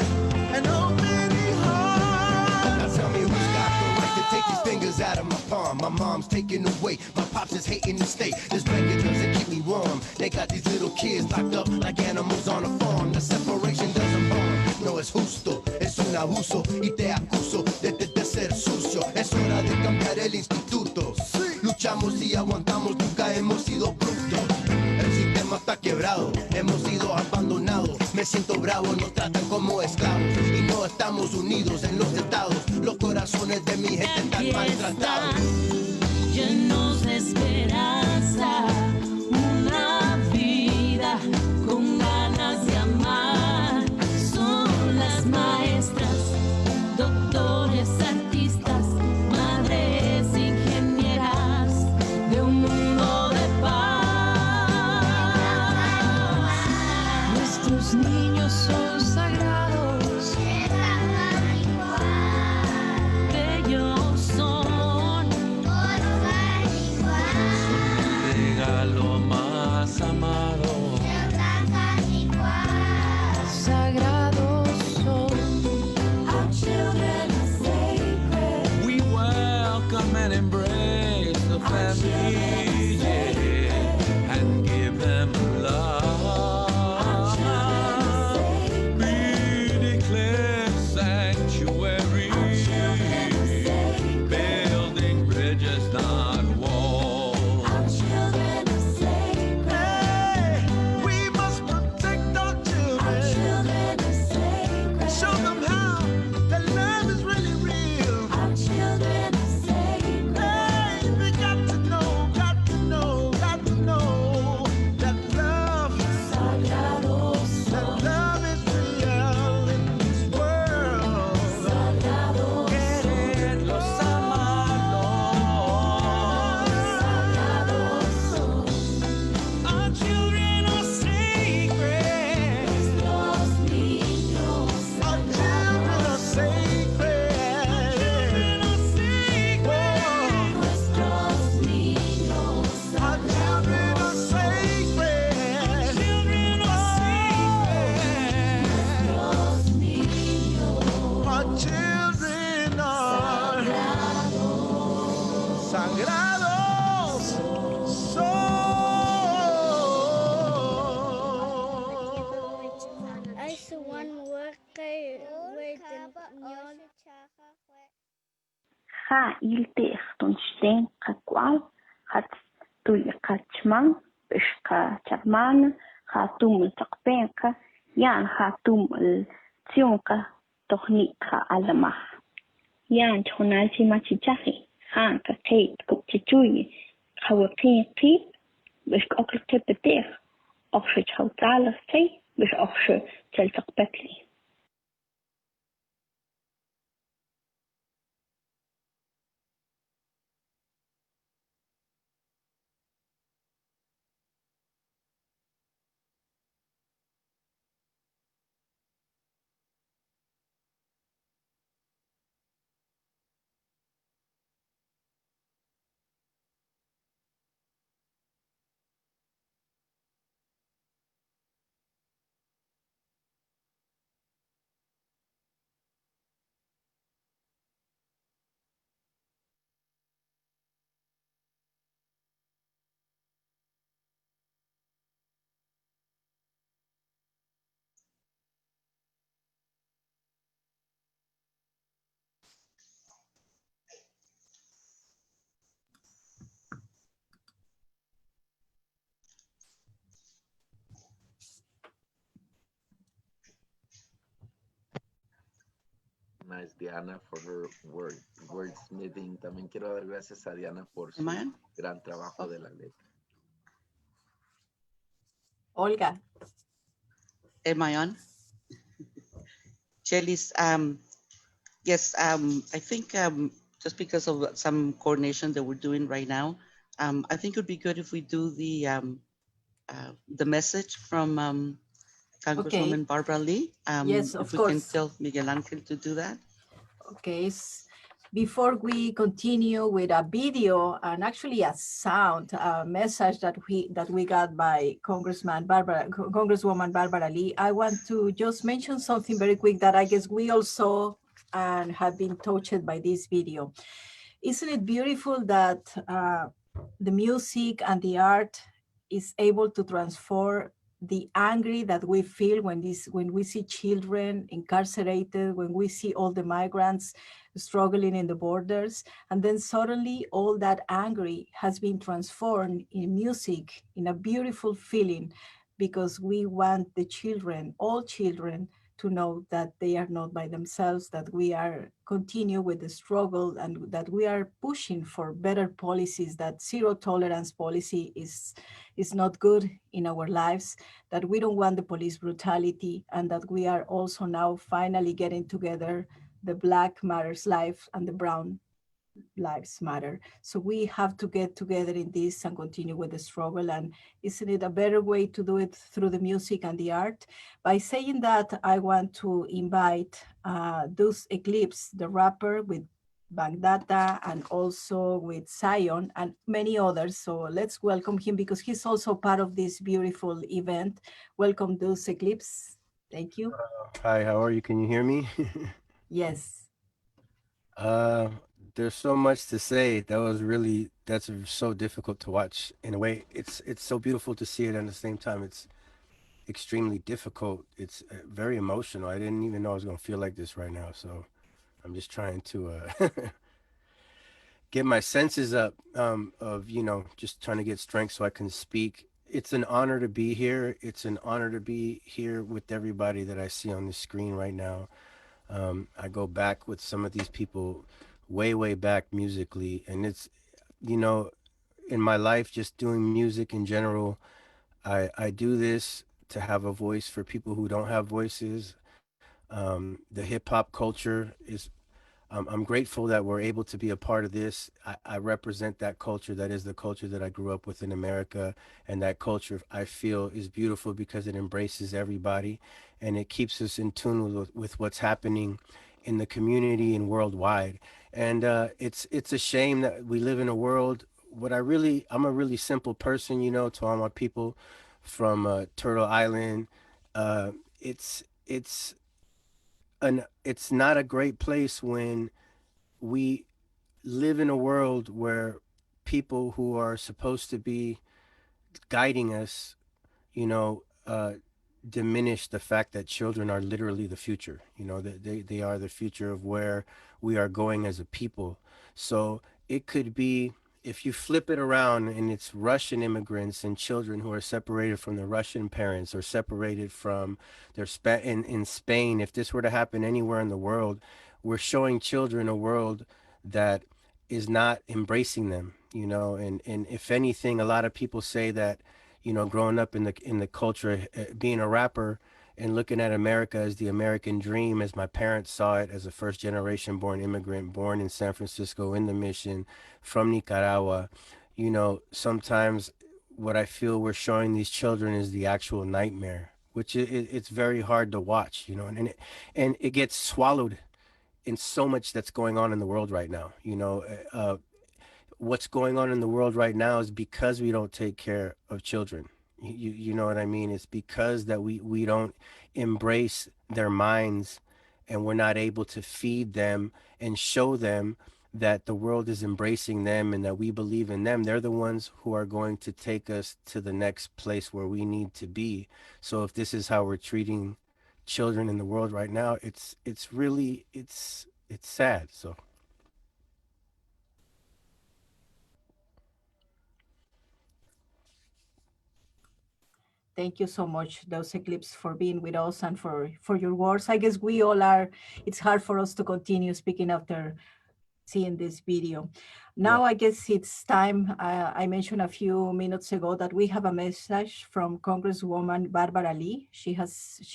Speaker 10: and opening hearts.
Speaker 11: Now tell me who's got the right to take these fingers out of my palm. My mom's taking away my pops is hating the state. This blanket doesn't keep me warm. They got these little kids locked up like animals on a farm. The separation doesn't harm. No es justo, es un abuso y te acuso de ser sucio. Es hora de cambiar el instituto. Luchamos y aguantamos, nunca hemos sido brutos. El sistema está quebrado, hemos sido abandonados. Me siento bravo, nos tratan como esclavos y no estamos unidos en los estados. Los corazones de mi gente están maltratados.
Speaker 3: Llenos de esperanza, una vida con ganas de amar. Son las maestras, doctores, artistas, madres, ingenieras de un mundo de paz. Nuestros niños son sagrados, bellos son,
Speaker 10: Regalo más amado.
Speaker 3: sagrados son. Our children are sacred.
Speaker 10: We welcome and embrace the family, yeah, and give them love. We declare sanctuary, building bridges, not walls.
Speaker 3: Our children are sacred.
Speaker 10: Hey, we must protect our
Speaker 3: Our
Speaker 10: children.
Speaker 3: children are sacred.
Speaker 10: Show them how that love is really real.
Speaker 3: Our children are sacred.
Speaker 10: Hey, they got to know that love,
Speaker 3: Sagrados
Speaker 10: that
Speaker 3: son.
Speaker 10: love is real in this world.
Speaker 3: Sagrados
Speaker 10: Quererlos, amarlos.
Speaker 3: son.
Speaker 10: Our children are sacred.
Speaker 3: Nuestros niños
Speaker 10: Our children are sacred. Children are sacred.
Speaker 3: Nuestros niños
Speaker 10: Our children are sacred. Children are sacred.
Speaker 3: Nuestros niños
Speaker 10: Our children are sagrados.
Speaker 12: Als one worker with the union.
Speaker 13: Ha iltex tonsten kakwal hat tuya kachman bishka charman hatum taqpenka yan hatum tionka tohnika alamah yan chonalchi machichahi hanka kate kupchichuyi khawqi bish oklke betech okhsh chawtalas tay bish okhsh chaltaqbetli.
Speaker 8: Nice, Diana, for her wordsmithing. También quiero dar gracias a Diana por su
Speaker 9: Am I on?
Speaker 8: gran trabajo de la letra.
Speaker 2: Olga.
Speaker 9: Am I on? Shelly's, yes, I think just because of some coordination that we're doing right now, I think it would be good if we do the message from Congresswoman Barbara Lee.
Speaker 2: Yes, of
Speaker 9: if we
Speaker 2: course.
Speaker 9: can tell Miguel Angel to do that.
Speaker 2: Okay. Before we continue with a video and actually a sound message that we got by Congresswoman Barbara Lee, I want to just mention something very quick that I guess we all saw and have been touched by this video. Isn't it beautiful that the music and the art is able to transform the anger that we feel when we see children incarcerated, when we see all the migrants struggling in the borders, and then suddenly all that anger has been transformed in music, in a beautiful feeling, because we want the children, all children, to know that they are not by themselves, that we are continue with the struggle, and that we are pushing for better policies, that zero tolerance policy is not good in our lives, that we don't want the police brutality, and that we are also now finally getting together the Black Matters life and the Brown Lives Matter. So we have to get together in this and continue with the struggle. And isn't it a better way to do it through the music and the art? By saying that, I want to invite Deuce Eclipse, the rapper, with Bagdata and also with Zion and many others. So let's welcome him because he's also part of this beautiful event. Welcome, Deuce Eclipse. Thank you.
Speaker 14: Hi, how are you? Can you hear me?
Speaker 2: Yes.
Speaker 14: There's so much to say. That's so difficult to watch. In a way, it's so beautiful to see it, and at the same time, it's extremely difficult. It's very emotional. I didn't even know I was gonna feel like this right now, so I'm just trying to get my senses up, of, just trying to get strength so I can speak. It's an honor to be here. It's an honor to be here with everybody that I see on the screen right now. I go back with some of these people way back musically, and it's, in my life, just doing music in general, I do this to have a voice for people who don't have voices. The hip hop culture is, I'm grateful that we're able to be a part of this. I represent that culture. That is the culture that I grew up with in America. And that culture, I feel, is beautiful because it embraces everybody and it keeps us in tune with what's happening in the community and worldwide. And it's a shame that we live in a world. I'm a really simple person, to all my people from Turtle Island. It's not a great place when we live in a world where people who are supposed to be guiding us, you know, uh, diminish the fact that children are literally the future. That they are the future of where we are going as a people. So it could be, if you flip it around and it's Russian immigrants and children who are separated from their Russian parents or separated from their in Spain, if this were to happen anywhere in the world, we're showing children a world that is not embracing them, and if anything, a lot of people say that, growing up in the culture, being a rapper and looking at America as the American dream, as my parents saw it, as a first generation born immigrant, born in San Francisco in the Mission, from Nicaragua, sometimes what I feel we're showing these children is the actual nightmare, which it's very hard to watch, and it gets swallowed in so much that's going on in the world right now. What's going on in the world right now is because we don't take care of children. You know what I mean? It's because that we don't embrace their minds, and we're not able to feed them and show them that the world is embracing them and that we believe in them. They're the ones who are going to take us to the next place where we need to be. So if this is how we're treating children in the world right now, it's really sad. So
Speaker 2: Thank you so much, those Eclipse, for being with us and for your words. I guess we all are, it's hard for us to continue speaking after seeing this video. Now, I guess it's time. I mentioned a few minutes ago that we have a message from Congresswoman Barbara Lee. She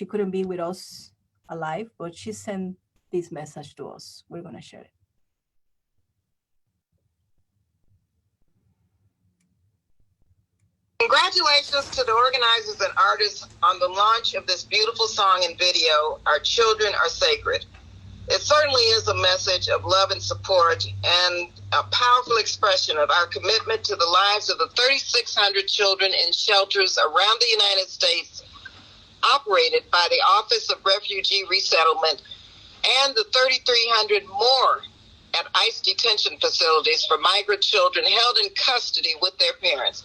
Speaker 2: couldn't be with us alive, but she sent this message to us. We're gonna share it.
Speaker 15: Congratulations to the organizers and artists on the launch of this beautiful song and video, Our Children Are Sacred. It certainly is a message of love and support and a powerful expression of our commitment to the lives of the 3,600 children in shelters around the United States operated by the Office of Refugee Resettlement and the 3,300 more at ICE detention facilities for migrant children held in custody with their parents.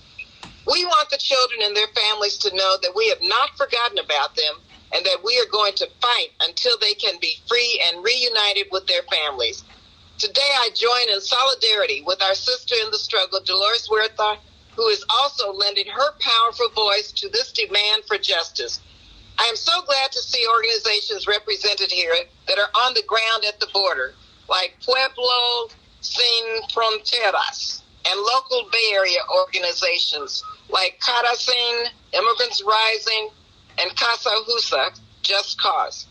Speaker 15: We want the children and their families to know that we have not forgotten about them and that we are going to fight until they can be free and reunited with their families. Today, I join in solidarity with our sister in the struggle, Dolores Huerta, who is also lending her powerful voice to this demand for justice. I am so glad to see organizations represented here that are on the ground at the border, like Pueblo Sin Fronteras, and local Bay Area organizations like Caracin, Immigrants Rising, and Casa Husa, Just Cause.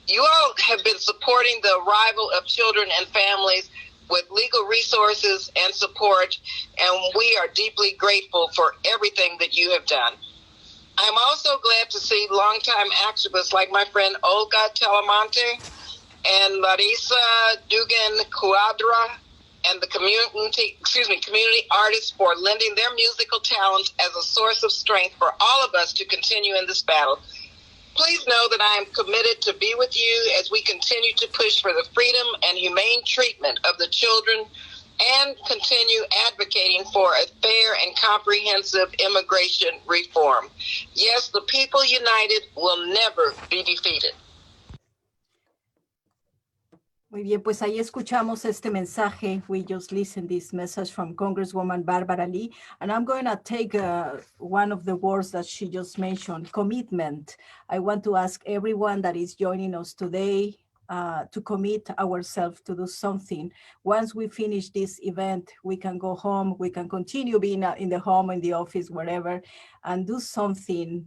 Speaker 15: You all have been supporting the arrival of children and families with legal resources and support, and we are deeply grateful for everything that you have done. I'm also glad to see longtime activists like my friend Olga Talamonte and Larissa Dugan Cuadra and the community artists for lending their musical talents as a source of strength for all of us to continue in this battle. Please know that I am committed to be with you as we continue to push for the freedom and humane treatment of the children and continue advocating for a fair and comprehensive immigration reform. Yes, the people united will never be defeated.
Speaker 2: Muy bien, pues ahí escuchamos este mensaje. We just listened this message from Congresswoman Barbara Lee, and I'm going to take one of the words that she just mentioned, commitment. I want to ask everyone that is joining us today to commit ourselves to do something. Once we finish this event, we can go home, we can continue being in the home, in the office, wherever, and do something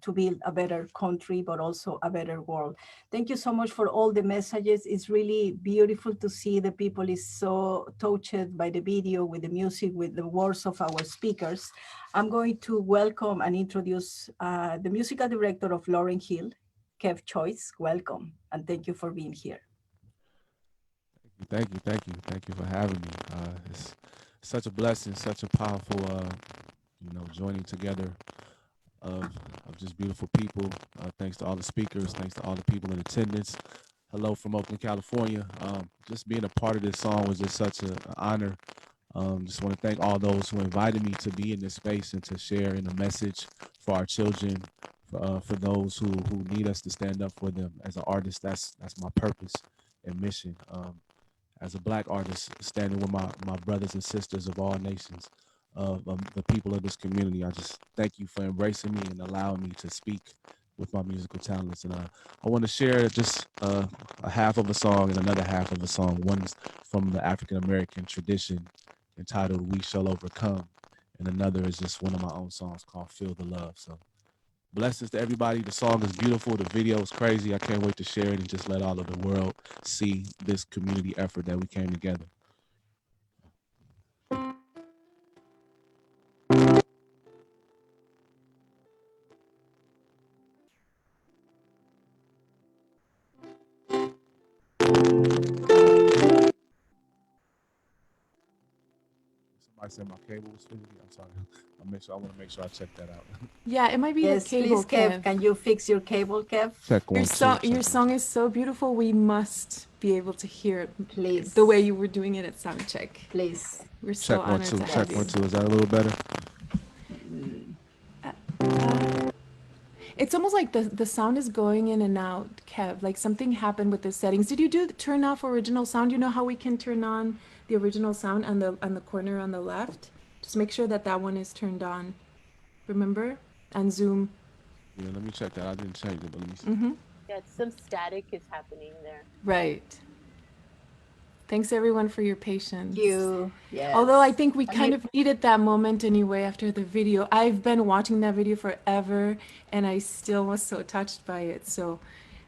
Speaker 2: to build a better country, but also a better world. Thank you so much for all the messages. It's really beautiful to see the people is so touched by the video, with the music, with the words of our speakers. I'm going to welcome and introduce the musical director of Lauryn Hill, Kev Choice. Welcome, and thank you for being here.
Speaker 16: Thank you for having me. It's such a blessing, such a powerful, joining together of just beautiful people. Thanks to all the speakers, thanks to all the people in attendance. Hello from Oakland, California. Just being a part of this song was just such an honor. Just want to thank all those who invited me to be in this space and to share in a message for our children, for those who need us to stand up for them. As an artist, that's my purpose and mission. As a Black artist, standing with my brothers and sisters of all nations, the people of this community, I just thank you for embracing me and allowing me to speak with my musical talents. And I want to share just a half of a song and another half of a song. One is from the African American tradition entitled "We Shall Overcome," and another is just one of my own songs called "Feel the Love." So blessings to everybody. The song is beautiful. The video is crazy. I can't wait to share it and just let all of the world see this community effort that we came together. Somebody said my cable was finicky. I'm sorry. I want to make sure I check that out.
Speaker 1: Yeah, it might be
Speaker 2: Yes,
Speaker 1: the cable,
Speaker 2: please, Kev.
Speaker 1: Kev.
Speaker 2: Can you fix your cable, Kev?
Speaker 16: Check one,
Speaker 1: Your song is so beautiful. We must be able to hear it,
Speaker 2: please,
Speaker 1: the way you were doing it at sound check.
Speaker 2: Please.
Speaker 1: We're so
Speaker 16: check one,
Speaker 1: honored
Speaker 16: two.
Speaker 1: to
Speaker 16: Check
Speaker 1: have you.
Speaker 16: one, two. Is that a little better?
Speaker 1: It's almost like the sound is going in and out, Kev. Like something happened with the settings. Did you turn off original sound? You know how we can turn on the original sound on the corner on the left? Just make sure that one is turned on. Remember? And Zoom.
Speaker 16: Yeah, let me check that. I didn't change it, but let me see.
Speaker 1: Mm-hmm.
Speaker 6: Yeah, some static is happening there.
Speaker 1: Right. Thanks everyone for your patience.
Speaker 2: Thank you. Yes.
Speaker 1: Although I think we kind of needed that moment anyway after the video. I've been watching that video forever and I still was so touched by it. So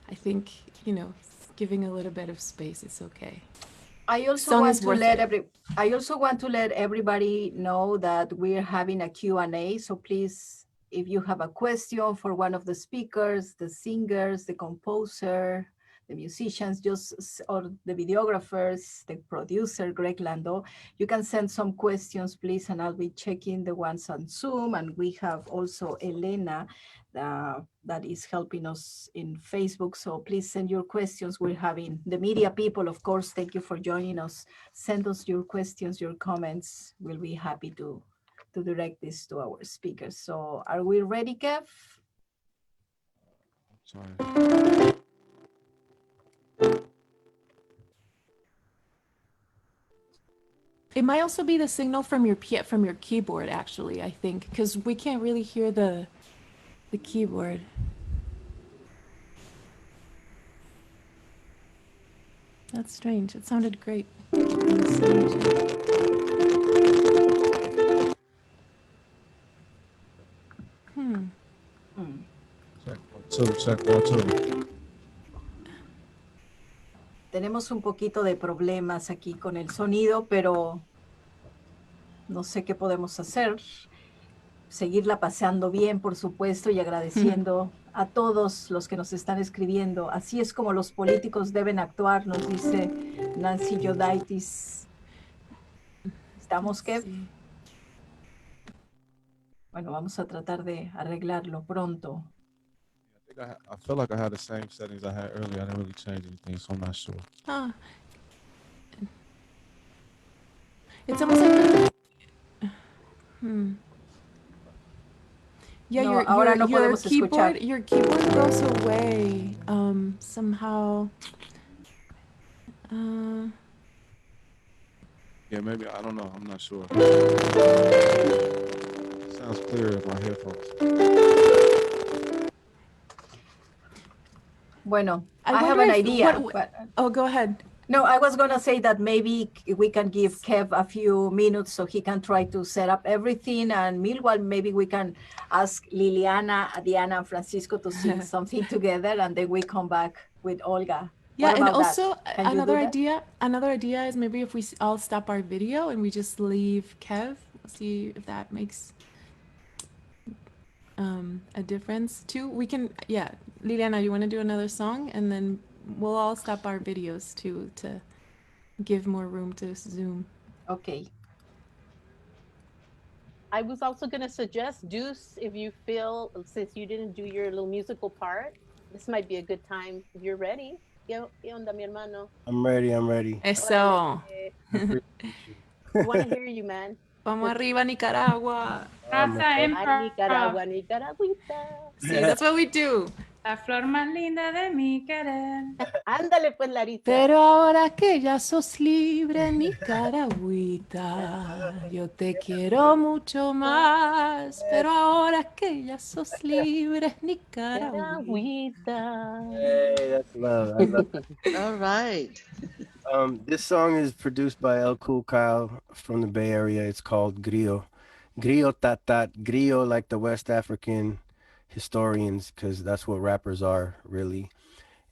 Speaker 1: I think, giving a little bit of space is okay.
Speaker 2: I also want to let everybody know that we're having a Q&A. So please, if you have a question for one of the speakers, the singers, the composer, the musicians, or the videographers, the producer, Greg Lando, you can send some questions, please, and I'll be checking the ones on Zoom. And we have also Elena that is helping us in Facebook. So please send your questions. We're having the media people, of course, thank you for joining us. Send us your questions, your comments. We'll be happy to direct this to our speakers. So are we ready, Kev?
Speaker 16: Sorry.
Speaker 1: It might also be the signal from your keyboard, actually, I think, because we can't really hear the keyboard. That's strange. It sounded great.
Speaker 16: Check 1, 2.
Speaker 2: Tenemos un poquito de problemas aquí con el sonido, pero no sé qué podemos hacer. Seguirla paseando bien, por supuesto, y agradeciendo a todos los que nos están escribiendo. Así es como los políticos deben actuar, nos dice Nancy Yodaitis. ¿Estamos, Kev? Sí. Bueno, vamos a tratar de arreglarlo pronto.
Speaker 16: I feel like I had the same settings I had earlier. I didn't really change anything, so I'm not sure.
Speaker 1: It's almost like... Yeah,
Speaker 2: no,
Speaker 1: your keyboard goes away somehow.
Speaker 16: Yeah, maybe, I don't know. I'm not sure. Sounds clear in my headphones.
Speaker 2: Bueno, I have an idea.
Speaker 1: Oh, go ahead.
Speaker 2: No, I was going to say that maybe we can give Kev a few minutes so he can try to set up everything. And meanwhile, maybe we can ask Liliana, Diana, and Francisco to sing something together, and then we come back with Olga.
Speaker 1: Yeah, and also another idea is maybe if we all stop our video and we just leave Kev, see if that makes a difference too. We can, yeah, Liliana, you want to do another song, and then we'll all stop our videos too to give more room to Zoom.
Speaker 2: Okay.
Speaker 6: I was also going to suggest, Deuce, if you feel, since you didn't do your little musical part, this might be a good time if you're ready. ¿Qué onda, mi hermano?
Speaker 14: I'm ready.
Speaker 1: Eso.
Speaker 6: I want to hear you, man.
Speaker 1: Vamos arriba, Nicaragua.
Speaker 6: Nicaragüita.
Speaker 1: Sí, that's what we do.
Speaker 5: La flor más linda de mi querer.
Speaker 6: Ándale, pues, Larita.
Speaker 1: Pero ahora que ya sos libre, Nicaragüita, yo te quiero mucho más. Pero ahora que ya sos libre, Nicaragüita.
Speaker 14: Hey, that's love. I love that.
Speaker 9: All right.
Speaker 14: This song is produced by El Cool Kyle from the Bay Area. It's called Grillo. Grillo tatat. Grillo, like the West African historians, because that's what rappers are, really.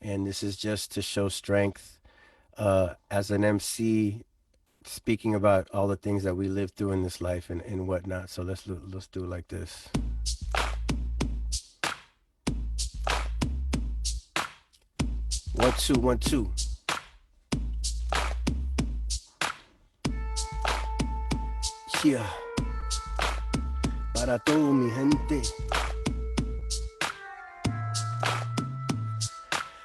Speaker 14: And this is just to show strength as an MC, speaking about all the things that we live through in this life and whatnot. So let's do it like this. 1 2 1 2. Yeah. Para todo mi gente.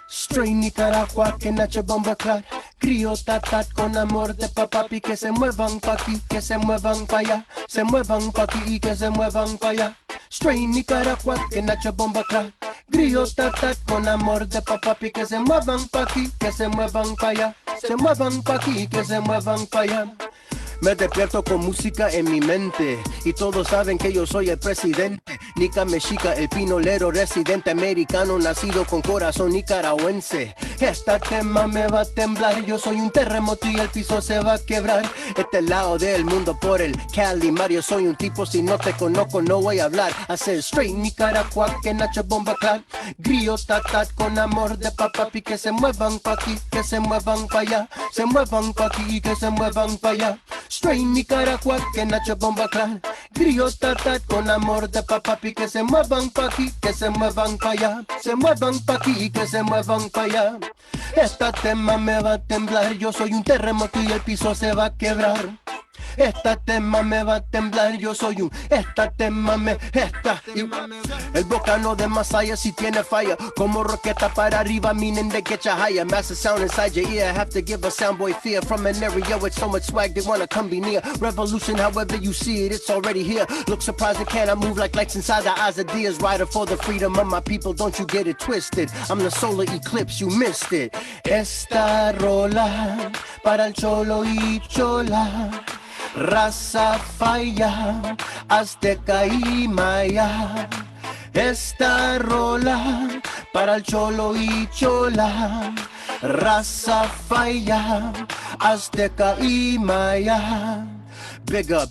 Speaker 14: Straight Nicaragua, que nache bomba clat. Crío tatat con amor de papapi, que se muevan pa' aquí, que se muevan pa' allá, se muevan pa' aquí y que se muevan pa' allá. Straight Nicaragua, que nache bomba clat. Crío tatat con amor de papapi, que se muevan pa' aquí, que se muevan pa' allá, se muevan pa' aquí, que se muevan pa' allá. Me despierto con música en mi mente y todos saben que yo soy el presidente. Nica Mexica, el pinolero residente americano, nacido con corazón nicaragüense. Esta tema me va a temblar, yo soy un terremoto y el piso se va a quebrar. Este lado del mundo por el Cali Mario, soy un tipo, si no te conozco no voy a hablar. Hacer straight Nicaragua, que nacho bomba clan. Grillo tatat con amor de papapi, que se muevan pa' aquí, que se muevan pa' allá, se muevan pa' aquí y que se muevan pa' allá. Straight Nicaragua, que nacho bomba clan. Grillo tatat con amor de papapi, que se muevan pa' aquí, que se muevan pa' allá, se muevan pa' aquí y que se muevan pa' allá.
Speaker 11: Esta tema me va a temblar, yo soy un terremoto y el piso se va a quebrar. Esta tema me va a temblar, yo soy un, esta tema me, esta. El volcano de Masaya si tiene falla, como roqueta para arriba, meaning they get you higher. Massive sound inside your ear, have to give a soundboy fear. From an area with so much swag, they wanna come be near. Revolution, however you see it, it's already here. Look surprising, can I move like lights inside the eyes of deers? Rider for the freedom of my people, don't you get it twisted. I'm the solar eclipse, you missed it. Esta rola para el cholo y chola, raza falla, azteca y maya. Esta rola para el cholo y chola, raza falla, azteca y maya. Big up,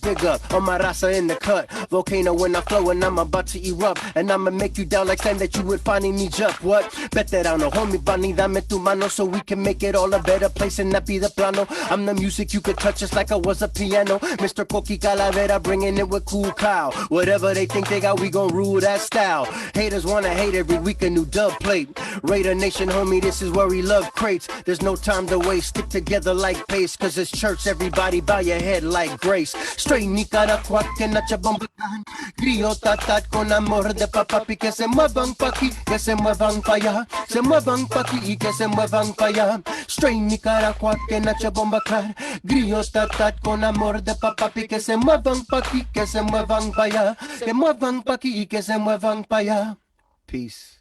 Speaker 11: on my raza in the cut. Volcano when I flow and I'm about to erupt. And I'ma make you down like sand that you would find in Egypt. What? Veterano, homie, Bunny, dame tu mano so we can make it all a better place and that be the plano. I'm the music you could touch just like I was a piano. Mr. Coqui Calavera bringing it with cool cow. Whatever they think they got, we gon' rule that style. Haters wanna hate every week a new dub plate. Raider Nation, homie, this is where we love crates. There's no time to waste, stick together like pace. Cause it's church, everybody bow your head like grace. Straight Nicaragua que nacha bombacan. Grillo tatat con amor de papapi. Que se muevan pa' aquí, que se muevan pa' allá. Se muevan pa' aquí y que se muevan pa' allá. Straight Nicaragua que nacha bombacan. Grillo tatat con amor de papapi. Que se muevan pa' aquí, que se muevan pa' allá. Que muevan pa' aquí y que se muevan pa' allá. Peace.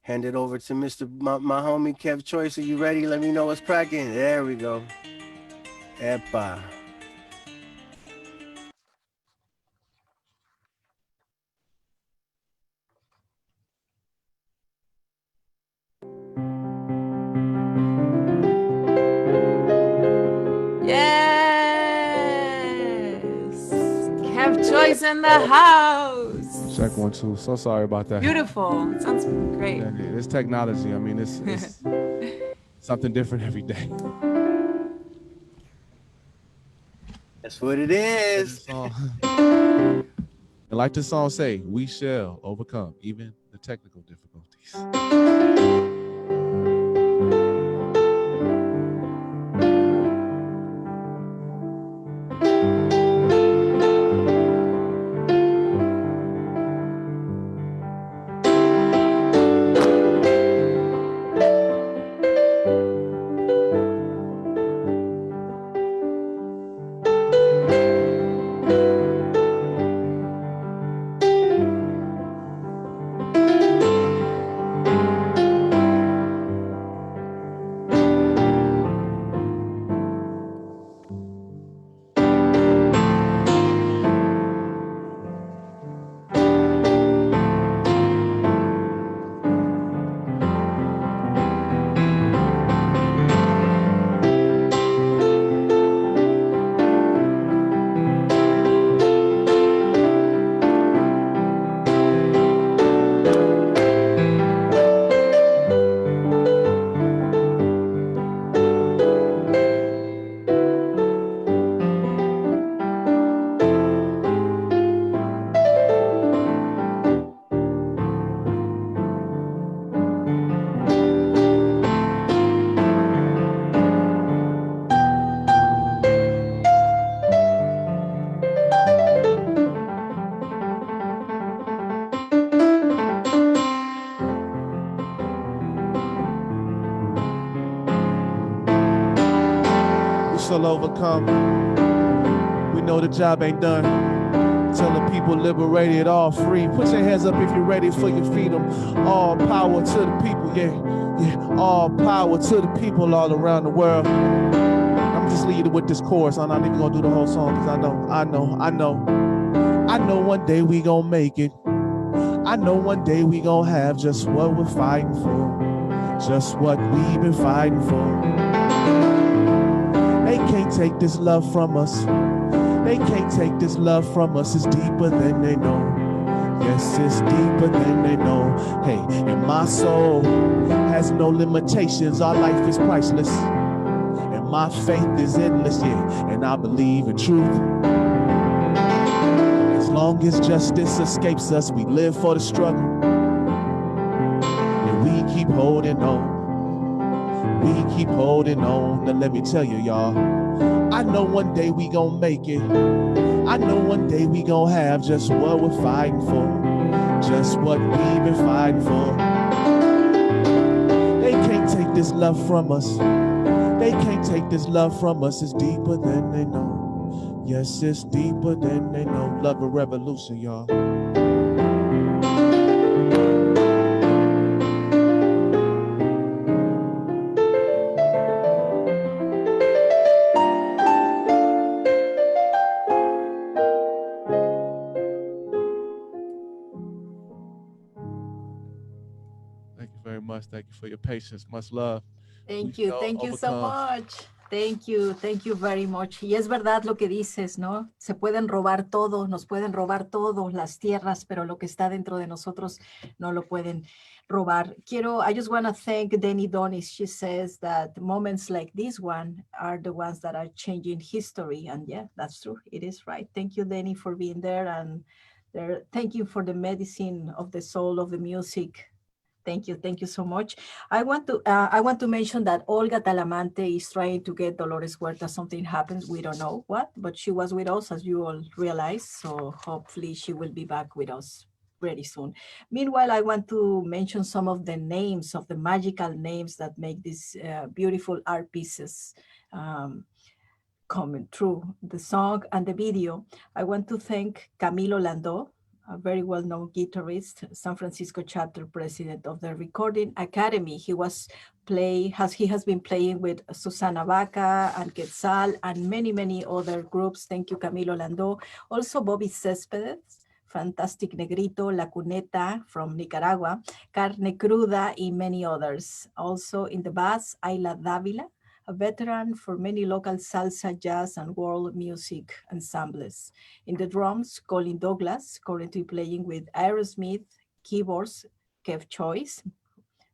Speaker 11: Hand it over to my homie Kev Choice. Are you ready? Let me know what's cracking. There we go. Epa.
Speaker 1: Yes! Kev Choice in the house!
Speaker 16: Check 1, 2. So sorry about that.
Speaker 1: Beautiful. It sounds great.
Speaker 16: Yeah, it's technology. I mean, it's something different every day.
Speaker 11: That's what it is.
Speaker 16: And like the song say, we shall overcome even the technical difficulties. Shall overcome. We know the job ain't done. Tell the people liberated, all free. Put your hands up if you're ready for your freedom. All power to the people, yeah. All power to the people all around the world. I'm just leading with this chorus. I'm not even gonna do the whole song because I know one day we gonna make it. I know one day we gonna have just what we're fighting for. Just what we've been fighting for. They can't take this love from us. They can't take this love from us. It's deeper than they know. Yes, it's deeper than they know. Hey, and my soul has no limitations. Our life is priceless. And my faith is endless, yeah. And I believe in truth. As long as justice escapes us, we live for the struggle. And we keep holding on. We keep holding on, and let me tell you, y'all, I know one day we gon' make it. I know one day we gon' have just what we're fighting for, just what we've been fighting for. They can't take this love from us. They can't take this love from us. It's deeper than they know. Yes, it's deeper than they know. Love and revolution, y'all. Thank you very much. Thank you for your patience. Much love.
Speaker 2: Thank you so much. Thank you very much. Y es verdad lo que dices, ¿no? Se pueden robar todo, nos pueden robar todo, las tierras, pero lo que está dentro de nosotros no lo pueden robar. I just want to thank Denny Donis. She says that moments like this one are the ones that are changing history. And yeah, that's true. It is right. Thank you, Denny, for being there. And thank you for the medicine of the soul of the music. Thank you so much. I want to mention that Olga Talamante is trying to get Dolores Huerta. Something happens, we don't know what, but she was with us, as you all realize. So hopefully she will be back with us very soon. Meanwhile, I want to mention some of the names, of the magical names that make these beautiful art pieces coming through the song and the video. I want to thank Camilo Landó, a very well-known guitarist, San Francisco chapter president of the Recording Academy. He has been playing with Susana Vaca and Quetzal and many other groups. Thank you, Camilo Landó. Also, Bobby Céspedes, Fantastic Negrito, La Cuneta from Nicaragua, Carne Cruda, and many others. Also in the bass, Ayla Dávila, a veteran for many local salsa, jazz, and world music ensembles. In the drums, Colin Douglas, currently playing with Aerosmith, keyboards, Kev Choice,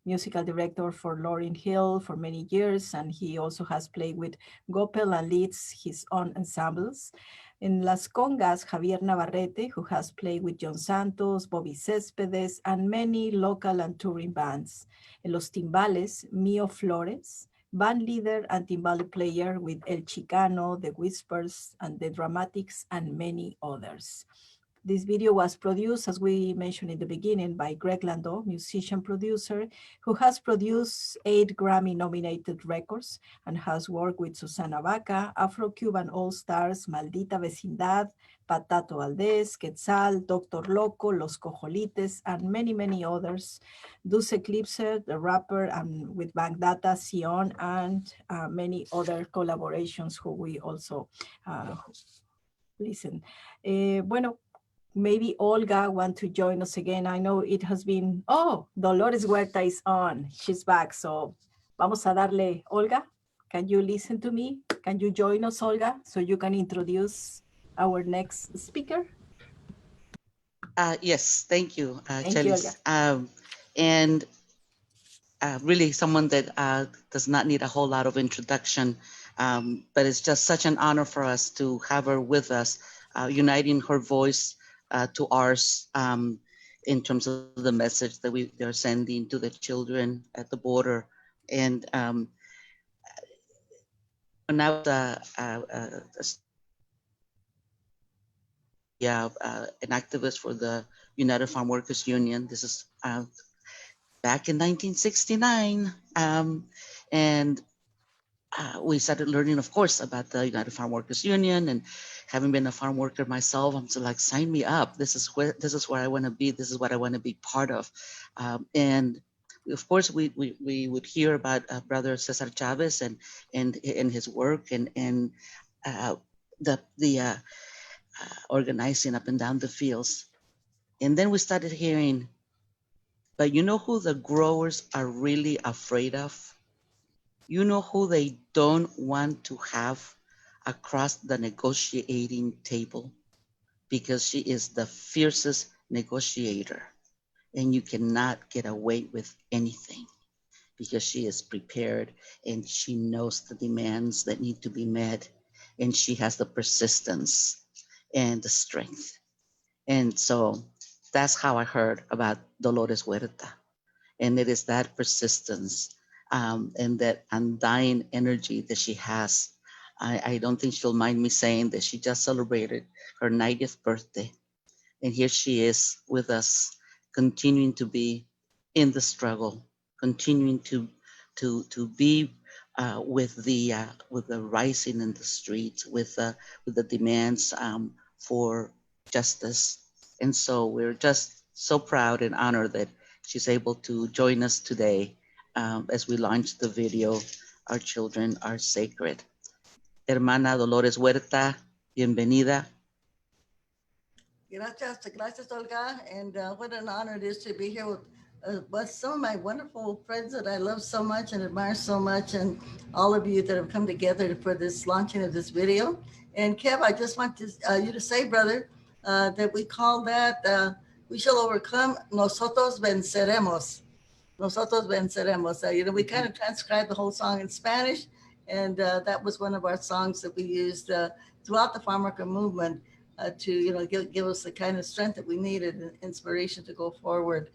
Speaker 2: musical director for Lauryn Hill for many years, and he also has played with Gopel and leads his own ensembles. In Las Congas, Javier Navarrete, who has played with John Santos, Bobby Céspedes, and many local and touring bands. In Los Timbales, Mio Flores, band leader and timbale player with El Chicano, The Whispers, and The Dramatics, and many others. This video was produced, as we mentioned in the beginning, by Greg Landau, musician producer, who has produced 8 Grammy-nominated records and has worked with Susana Vaca, Afro-Cuban All-Stars, Maldita Vecindad, Patato Valdés, Quetzal, Doctor Loco, Los Cojolites, and many others. Dulce Eclipse, the rapper, and with Bagdata, Sion, and many other collaborations who we also listen. Bueno, maybe Olga want to join us again. I know it has been, Dolores Huerta is on. She's back. So vamos a darle, Olga, can you listen to me? Can you join us, Olga, so you can introduce our next speaker?
Speaker 9: Yes, thank you,
Speaker 2: Thank you, Olga.
Speaker 9: And really someone that does not need a whole lot of introduction, but it's just such an honor for us to have her with us, uniting her voice to ours in terms of the message that they're sending to the children at the border. And now an activist for the United Farm Workers Union. This is back in 1969. And we started learning, of course, about the United Farm Workers Union, and having been a farm worker myself, I'm so like, sign me up. This is where I want to be. This is what I want to be part of. And of course, we would hear about Brother Cesar Chavez and his work and the organizing up and down the fields. And then we started hearing, but you know who the growers are really afraid of? You know who they don't want to have across the negotiating table? Because she is the fiercest negotiator, and you cannot get away with anything because she is prepared and she knows the demands that need to be met, and she has the persistence and the strength. And so that's how I heard about Dolores Huerta. And it is that persistence and that undying energy that she has. I don't think she'll mind me saying that she just celebrated her 90th birthday. And here she is with us, continuing to be in the struggle, continuing to be with the rising in the streets, with the demands for justice. And so we're just so proud and honored that she's able to join us today as we launch the video, Our Children Are Sacred. Hermana Dolores Huerta, bienvenida.
Speaker 17: Gracias, Olga, and what an honor it is to be here with some of my wonderful friends that I love so much and admire so much, and all of you that have come together for this launching of this video. And Kev, I just want you to say, brother, that we call that we shall overcome. Nosotros venceremos. Nosotros venceremos. We kind of transcribed the whole song in Spanish, and that was one of our songs that we used throughout the farm worker movement to give us the kind of strength that we needed and inspiration to go forward.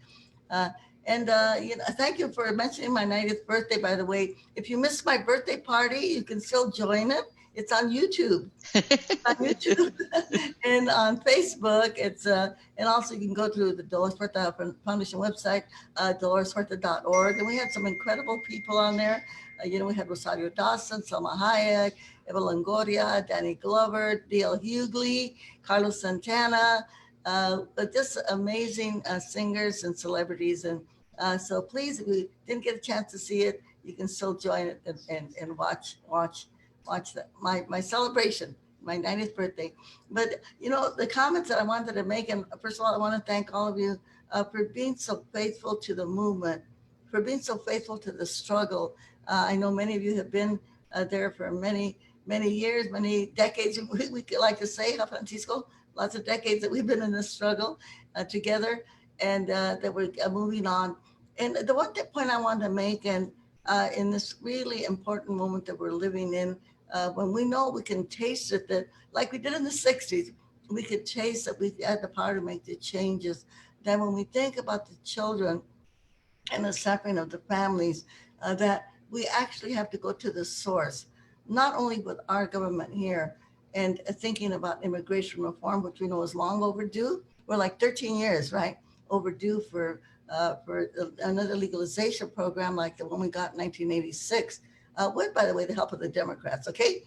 Speaker 17: Thank you for mentioning my 90th birthday, by the way. If you missed my birthday party, you can still join it. It's on YouTube. And on Facebook. And also you can go to the Dolores Huerta Foundation website, doloreshuerta.org. And we had some incredible people on there. We had Rosario Dawson, Selma Hayek, Eva Longoria, Danny Glover, D.L. Hughley, Carlos Santana, but just amazing singers and celebrities. And so please, if you didn't get a chance to see it, you can still join it and watch my celebration, my 90th birthday. But the comments that I wanted to make, and first of all, I want to thank all of you for being so faithful to the movement, for being so faithful to the struggle. I know many of you have been there for many years, many decades. We could like to say, Francisco, lots of decades that we've been in this struggle together, and that we're moving on. And the one point I wanted to make, and in this really important moment that we're living in, when we know we can taste it, that like we did in the 60s, we could taste that we had the power to make the changes. Then when we think about the children and the suffering of the families, that we actually have to go to the source, not only with our government here and thinking about immigration reform, which we know is long overdue. We're like 13 years, right, overdue for another legalization program like the one we got in 1986, with, by the way, the help of the Democrats, okay?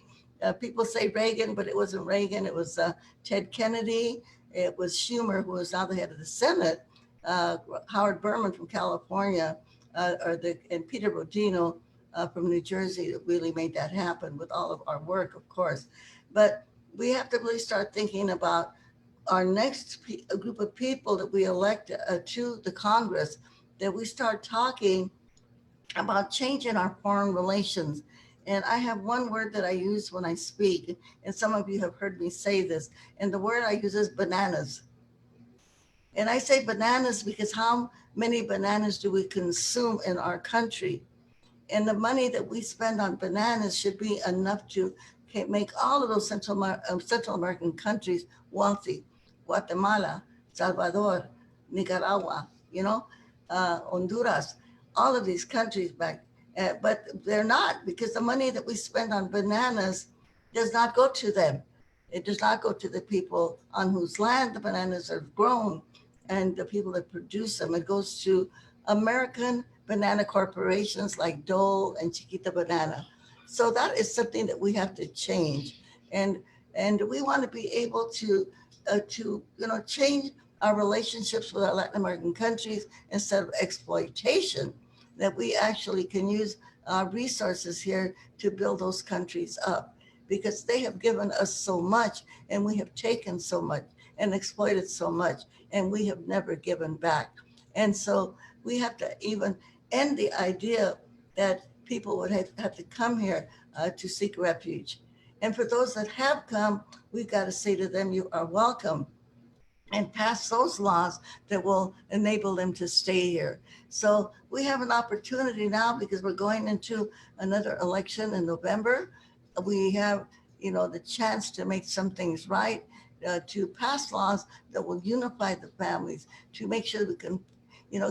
Speaker 17: People say Reagan, but it wasn't Reagan. It was Ted Kennedy. It was Schumer, who is now the head of the Senate, Howard Berman from California, and Peter Rodino from New Jersey that really made that happen with all of our work, of course. But we have to really start thinking about our next group of people that we elect to the Congress, that we start talking about changing our foreign relations. And I have one word that I use when I speak, and some of you have heard me say this, and the word I use is bananas. And I say bananas because how many bananas do we consume in our country? And the money that we spend on bananas should be enough to make all of those Central American countries wealthy. Guatemala, Salvador, Nicaragua, Honduras, all of these countries back. But they're not, because the money that we spend on bananas does not go to them. It does not go to the people on whose land the bananas are grown and the people that produce them. It goes to American banana corporations like Dole and Chiquita Banana. So that is something that we have to change. And we want to be able to change our relationships with our Latin American countries instead of exploitation, that we actually can use our resources here to build those countries up, because they have given us so much and we have taken so much and exploited so much, and we have never given back. And so we have to even end the idea that people would have to come here to seek refuge. And for those that have come, we've got to say to them, you are welcome, and pass those laws that will enable them to stay here. So we have an opportunity now, because we're going into another election in November. We have, the chance to make some things right, to pass laws that will unify the families, to make sure we can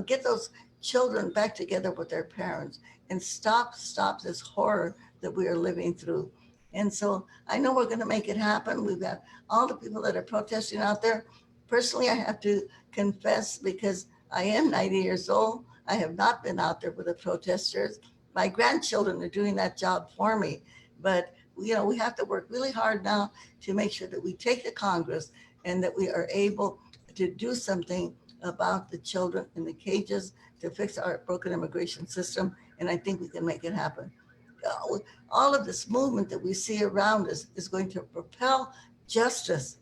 Speaker 17: Get those children back together with their parents and stop this horror that we are living through. And so I know we're going to make it happen. We've got all the people that are protesting out there. Personally, I have to confess, because I am 90 years old, I have not been out there with the protesters. My grandchildren are doing that job for me. But, we have to work really hard now to make sure that we take the Congress and that we are able to do something about the children in the cages, to fix our broken immigration system. And I think we can make it happen. All of this movement that we see around us is going to propel justice.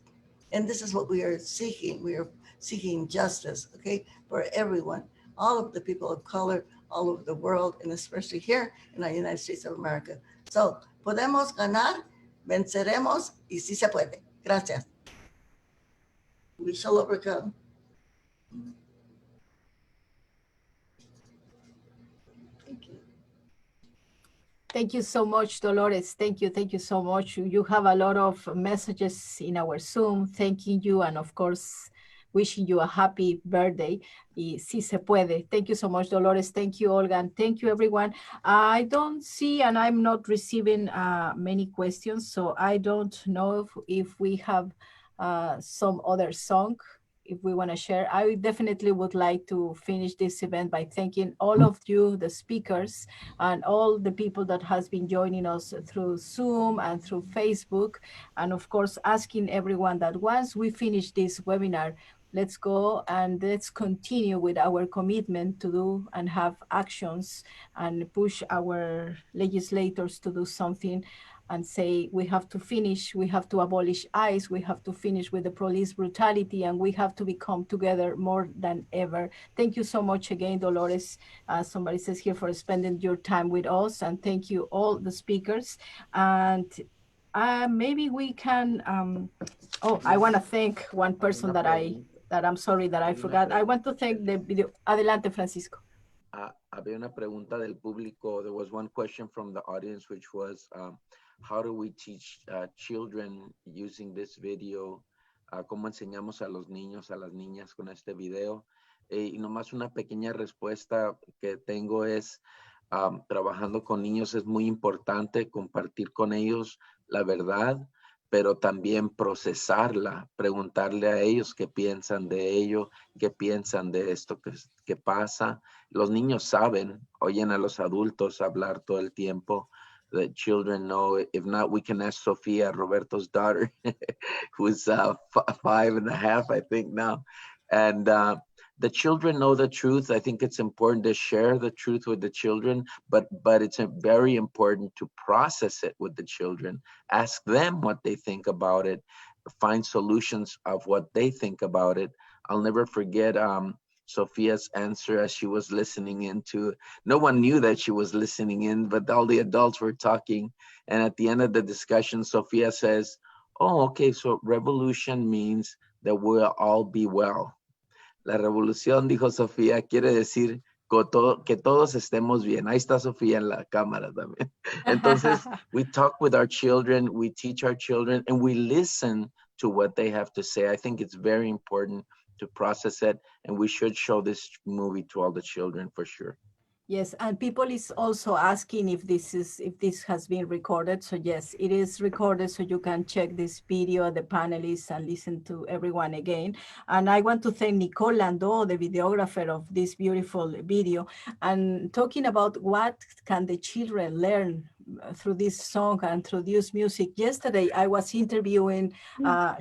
Speaker 17: And this is what we are seeking. We are seeking justice, okay, for everyone, all of the people of color all over the world, and especially here in the United States of America. So, podemos ganar, venceremos, y sí se puede. Gracias. We shall overcome.
Speaker 2: Thank you so much, Dolores. Thank you so much. You have a lot of messages in our Zoom, thanking you, and of course, wishing you a happy birthday. Y sí se puede. Thank you so much, Dolores. Thank you, Olga, and thank you, everyone. I don't see, and I'm not receiving many questions, so I don't know if we have some other song if we want to share. I definitely would like to finish this event by thanking all of you, the speakers, and all the people that has been joining us through Zoom and through Facebook. And of course, asking everyone that once we finish this webinar, let's go and let's continue with our commitment to do and have actions and push our legislators to do something and say we have to finish, we have to abolish ICE, we have to finish with the police brutality, and we have to become together more than ever. Thank you so much again, Dolores. Somebody says here, for spending your time with us, and thank you all the speakers. And maybe we can, I want to thank one person that I'm sorry that I forgot. I want to thank the video. Adelante, Francisco.
Speaker 8: Había una pregunta del público. There was one question from the audience, which was, how do we teach children using this video? ¿Cómo enseñamos a los niños, a las niñas con este video? Y nomás una pequeña respuesta que tengo es, trabajando con niños es muy importante compartir con ellos la verdad, pero también procesarla, preguntarle a ellos qué piensan de ello, qué piensan de esto que pasa. Los niños saben, oyen a los adultos hablar todo el tiempo. The children know. If not, we can ask Sofia, Roberto's daughter, who's 5.5, I think now. And the children know the truth. I think it's important to share the truth with the children, but it's very important to process it with the children. Ask them what they think about it. Find solutions of what they think about it. I'll never forget Sophia's answer as she was listening into. No one knew that she was listening in, but all the adults were talking. And at the end of the discussion, Sophia says, oh, okay, so revolution means that we'll all be well. La revolución, dijo Sofía, quiere decir que todos estemos bien. Ahí está Sofía en la cámara también. Entonces, we talk with our children, we teach our children, and we listen to what they have to say. I think it's very important to process it, and we should show this movie to all the children for sure.
Speaker 2: Yes, and people is also asking if this has been recorded. So yes, it is recorded, so you can check this video, the panelists, and listen to everyone again. And I want to thank Nicole Landau, the videographer of this beautiful video, and talking about what can the children learn through this song and through this music. Yesterday, I was interviewing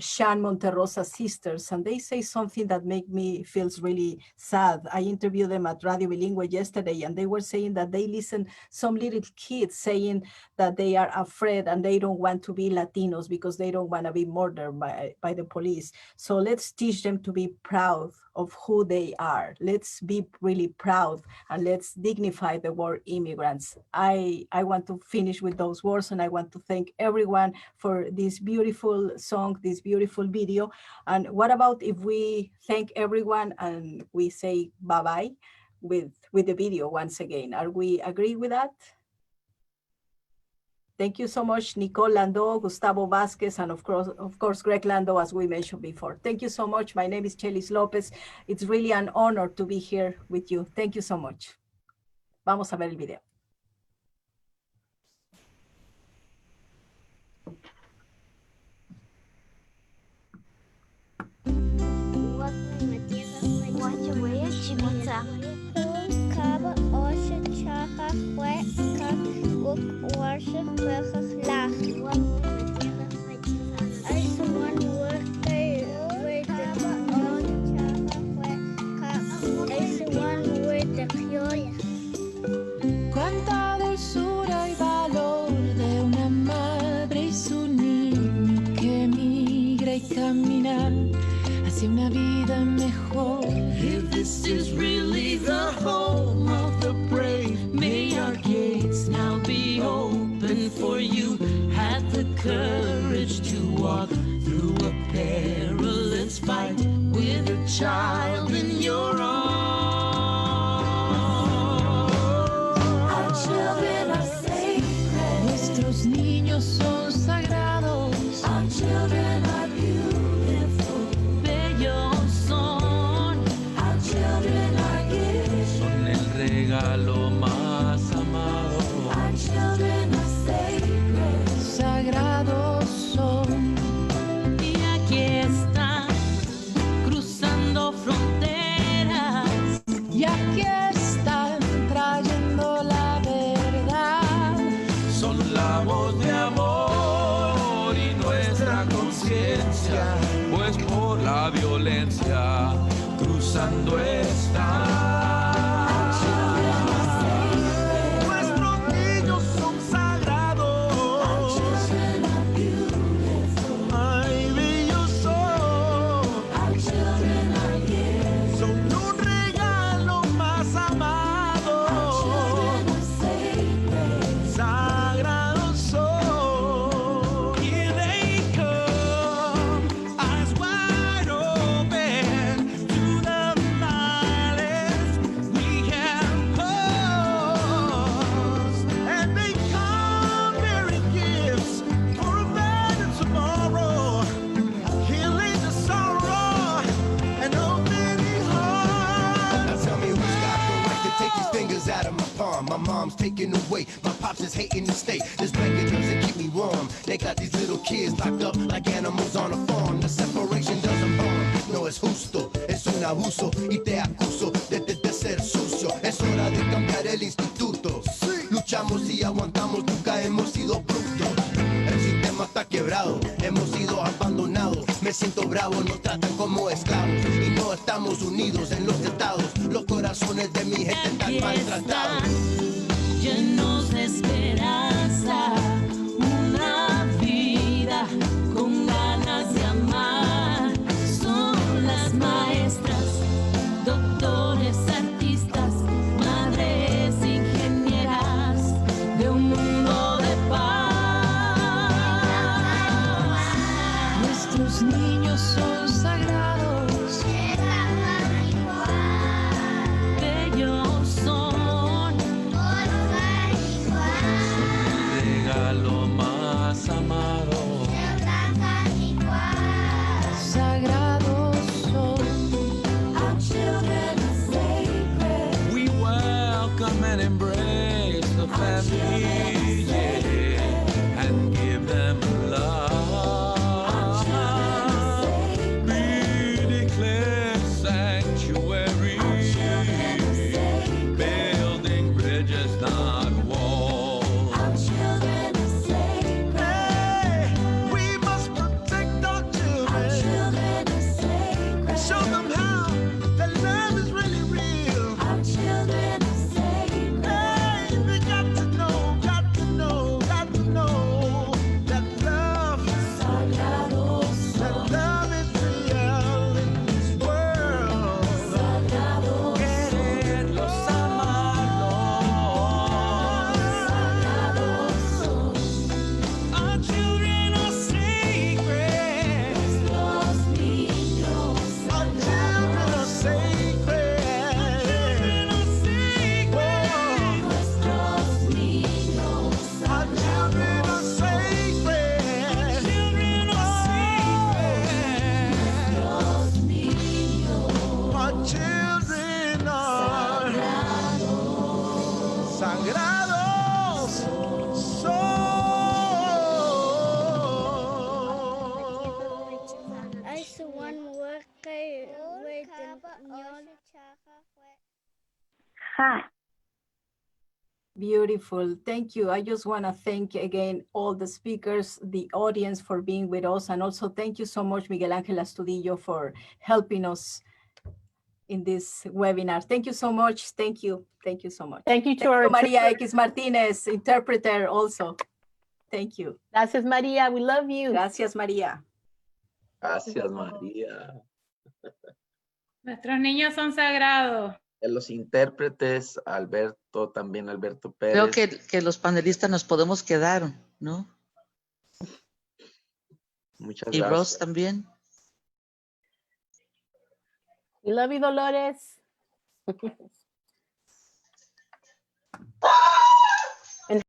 Speaker 2: Shan Monterrosa's sisters, and they say something that made me feel really sad. I interviewed them at Radio Bilingüe yesterday, and they were saying that they listen some little kids saying that they are afraid and they don't want to be Latinos because they don't want to be murdered by the police. So let's teach them to be proud of who they are. Let's be really proud, and let's dignify the word immigrants. I want to finish with those words, and I want to thank everyone for this beautiful song, this beautiful video. And what about if we thank everyone and we say bye-bye with the video once again? Are we agree with that? Thank you so much, Nicole Lando, Gustavo Vasquez, and of course, Greg Lando, as we mentioned before. Thank you so much. My name is Chelis Lopez. It's really an honor to be here with you. Thank you so much. Vamos a ver el video.
Speaker 3: Cuánta dulzura y valor de una madre y su niño que migra y camina hacia una vida mejor.
Speaker 10: If this is really the home of the brave, may our gates now be open for you. Have the courage to walk through a perilous fight with a child in your arms.
Speaker 3: Our children are sacred. Nuestros niños son sagrados. Our children are beautiful.
Speaker 10: Bellos son.
Speaker 3: Our children are gifts.
Speaker 10: Son el regalo más amado.
Speaker 3: Our children are sacred. Sagrados son.
Speaker 10: Y aquí están, cruzando fronteras.
Speaker 3: Y aquí están trayendo la verdad.
Speaker 10: Son la voz de amor y nuestra conciencia, pues por la violencia cruzando está. Nuestros niños son sagrados. Ay, bellos son. Son un regalo más amado. Sagrados son. Here they come, eyes wide open to the violence we have caused. And they come bearing gifts for a better tomorrow, healing the sorrow and opening hearts.
Speaker 11: Now tell me who's got the right to take these fingers out of my palm. My mom's taking away, my pops is hating the state. This blanket doesn't keep me warm. They got these little kids locked up like animals on a farm. The separation doesn't harm. No es justo, es un abuso y te acuso de ser sucio. Es hora de cambiar el instituto. Luchamos y aguantamos, nunca hemos sido brutos. El sistema está quebrado, hemos sido abandonados. Me siento bravo, nos tratan como esclavos y no estamos unidos en los estados. Los corazones de mi gente están maltratados.
Speaker 10: Llenos de esperanza, una vida con ganas de amar. Son las maestras, doctores, artistas, madres, ingenieras de un mundo de paz.
Speaker 3: Nuestros niños son sagrados.
Speaker 10: Bellos son. Regalo más amado.
Speaker 3: Sagrados son. Our children are sacred.
Speaker 10: We welcome and embrace the family, yeah, and give them love. We declare sanctuary, building bridges, not walls. Hey, we must protect our children and show them how that love is really real. Hey, they got to know, got children are sagrados.
Speaker 12: I saw one more with
Speaker 13: Hi.
Speaker 2: Beautiful. Thank you. I just want to thank again all the speakers, the audience for being with us, and also thank you so much, Miguel Ángel Astudillo, for helping us in this webinar. Thank you so much. Thank you. Thank you so much.
Speaker 6: Thank you to our
Speaker 2: Maria X. Martinez, interpreter also. Thank you.
Speaker 6: Gracias, Maria. We love you.
Speaker 2: Gracias, María.
Speaker 8: Gracias, María.
Speaker 5: Nuestros niños son sagrados.
Speaker 8: Los intérpretes, Alberto, también Alberto Pérez.
Speaker 9: Creo que los panelistas nos podemos quedar, ¿no?
Speaker 8: Muchas
Speaker 9: y
Speaker 8: gracias.
Speaker 9: Ross también.
Speaker 6: We love you, Dolores.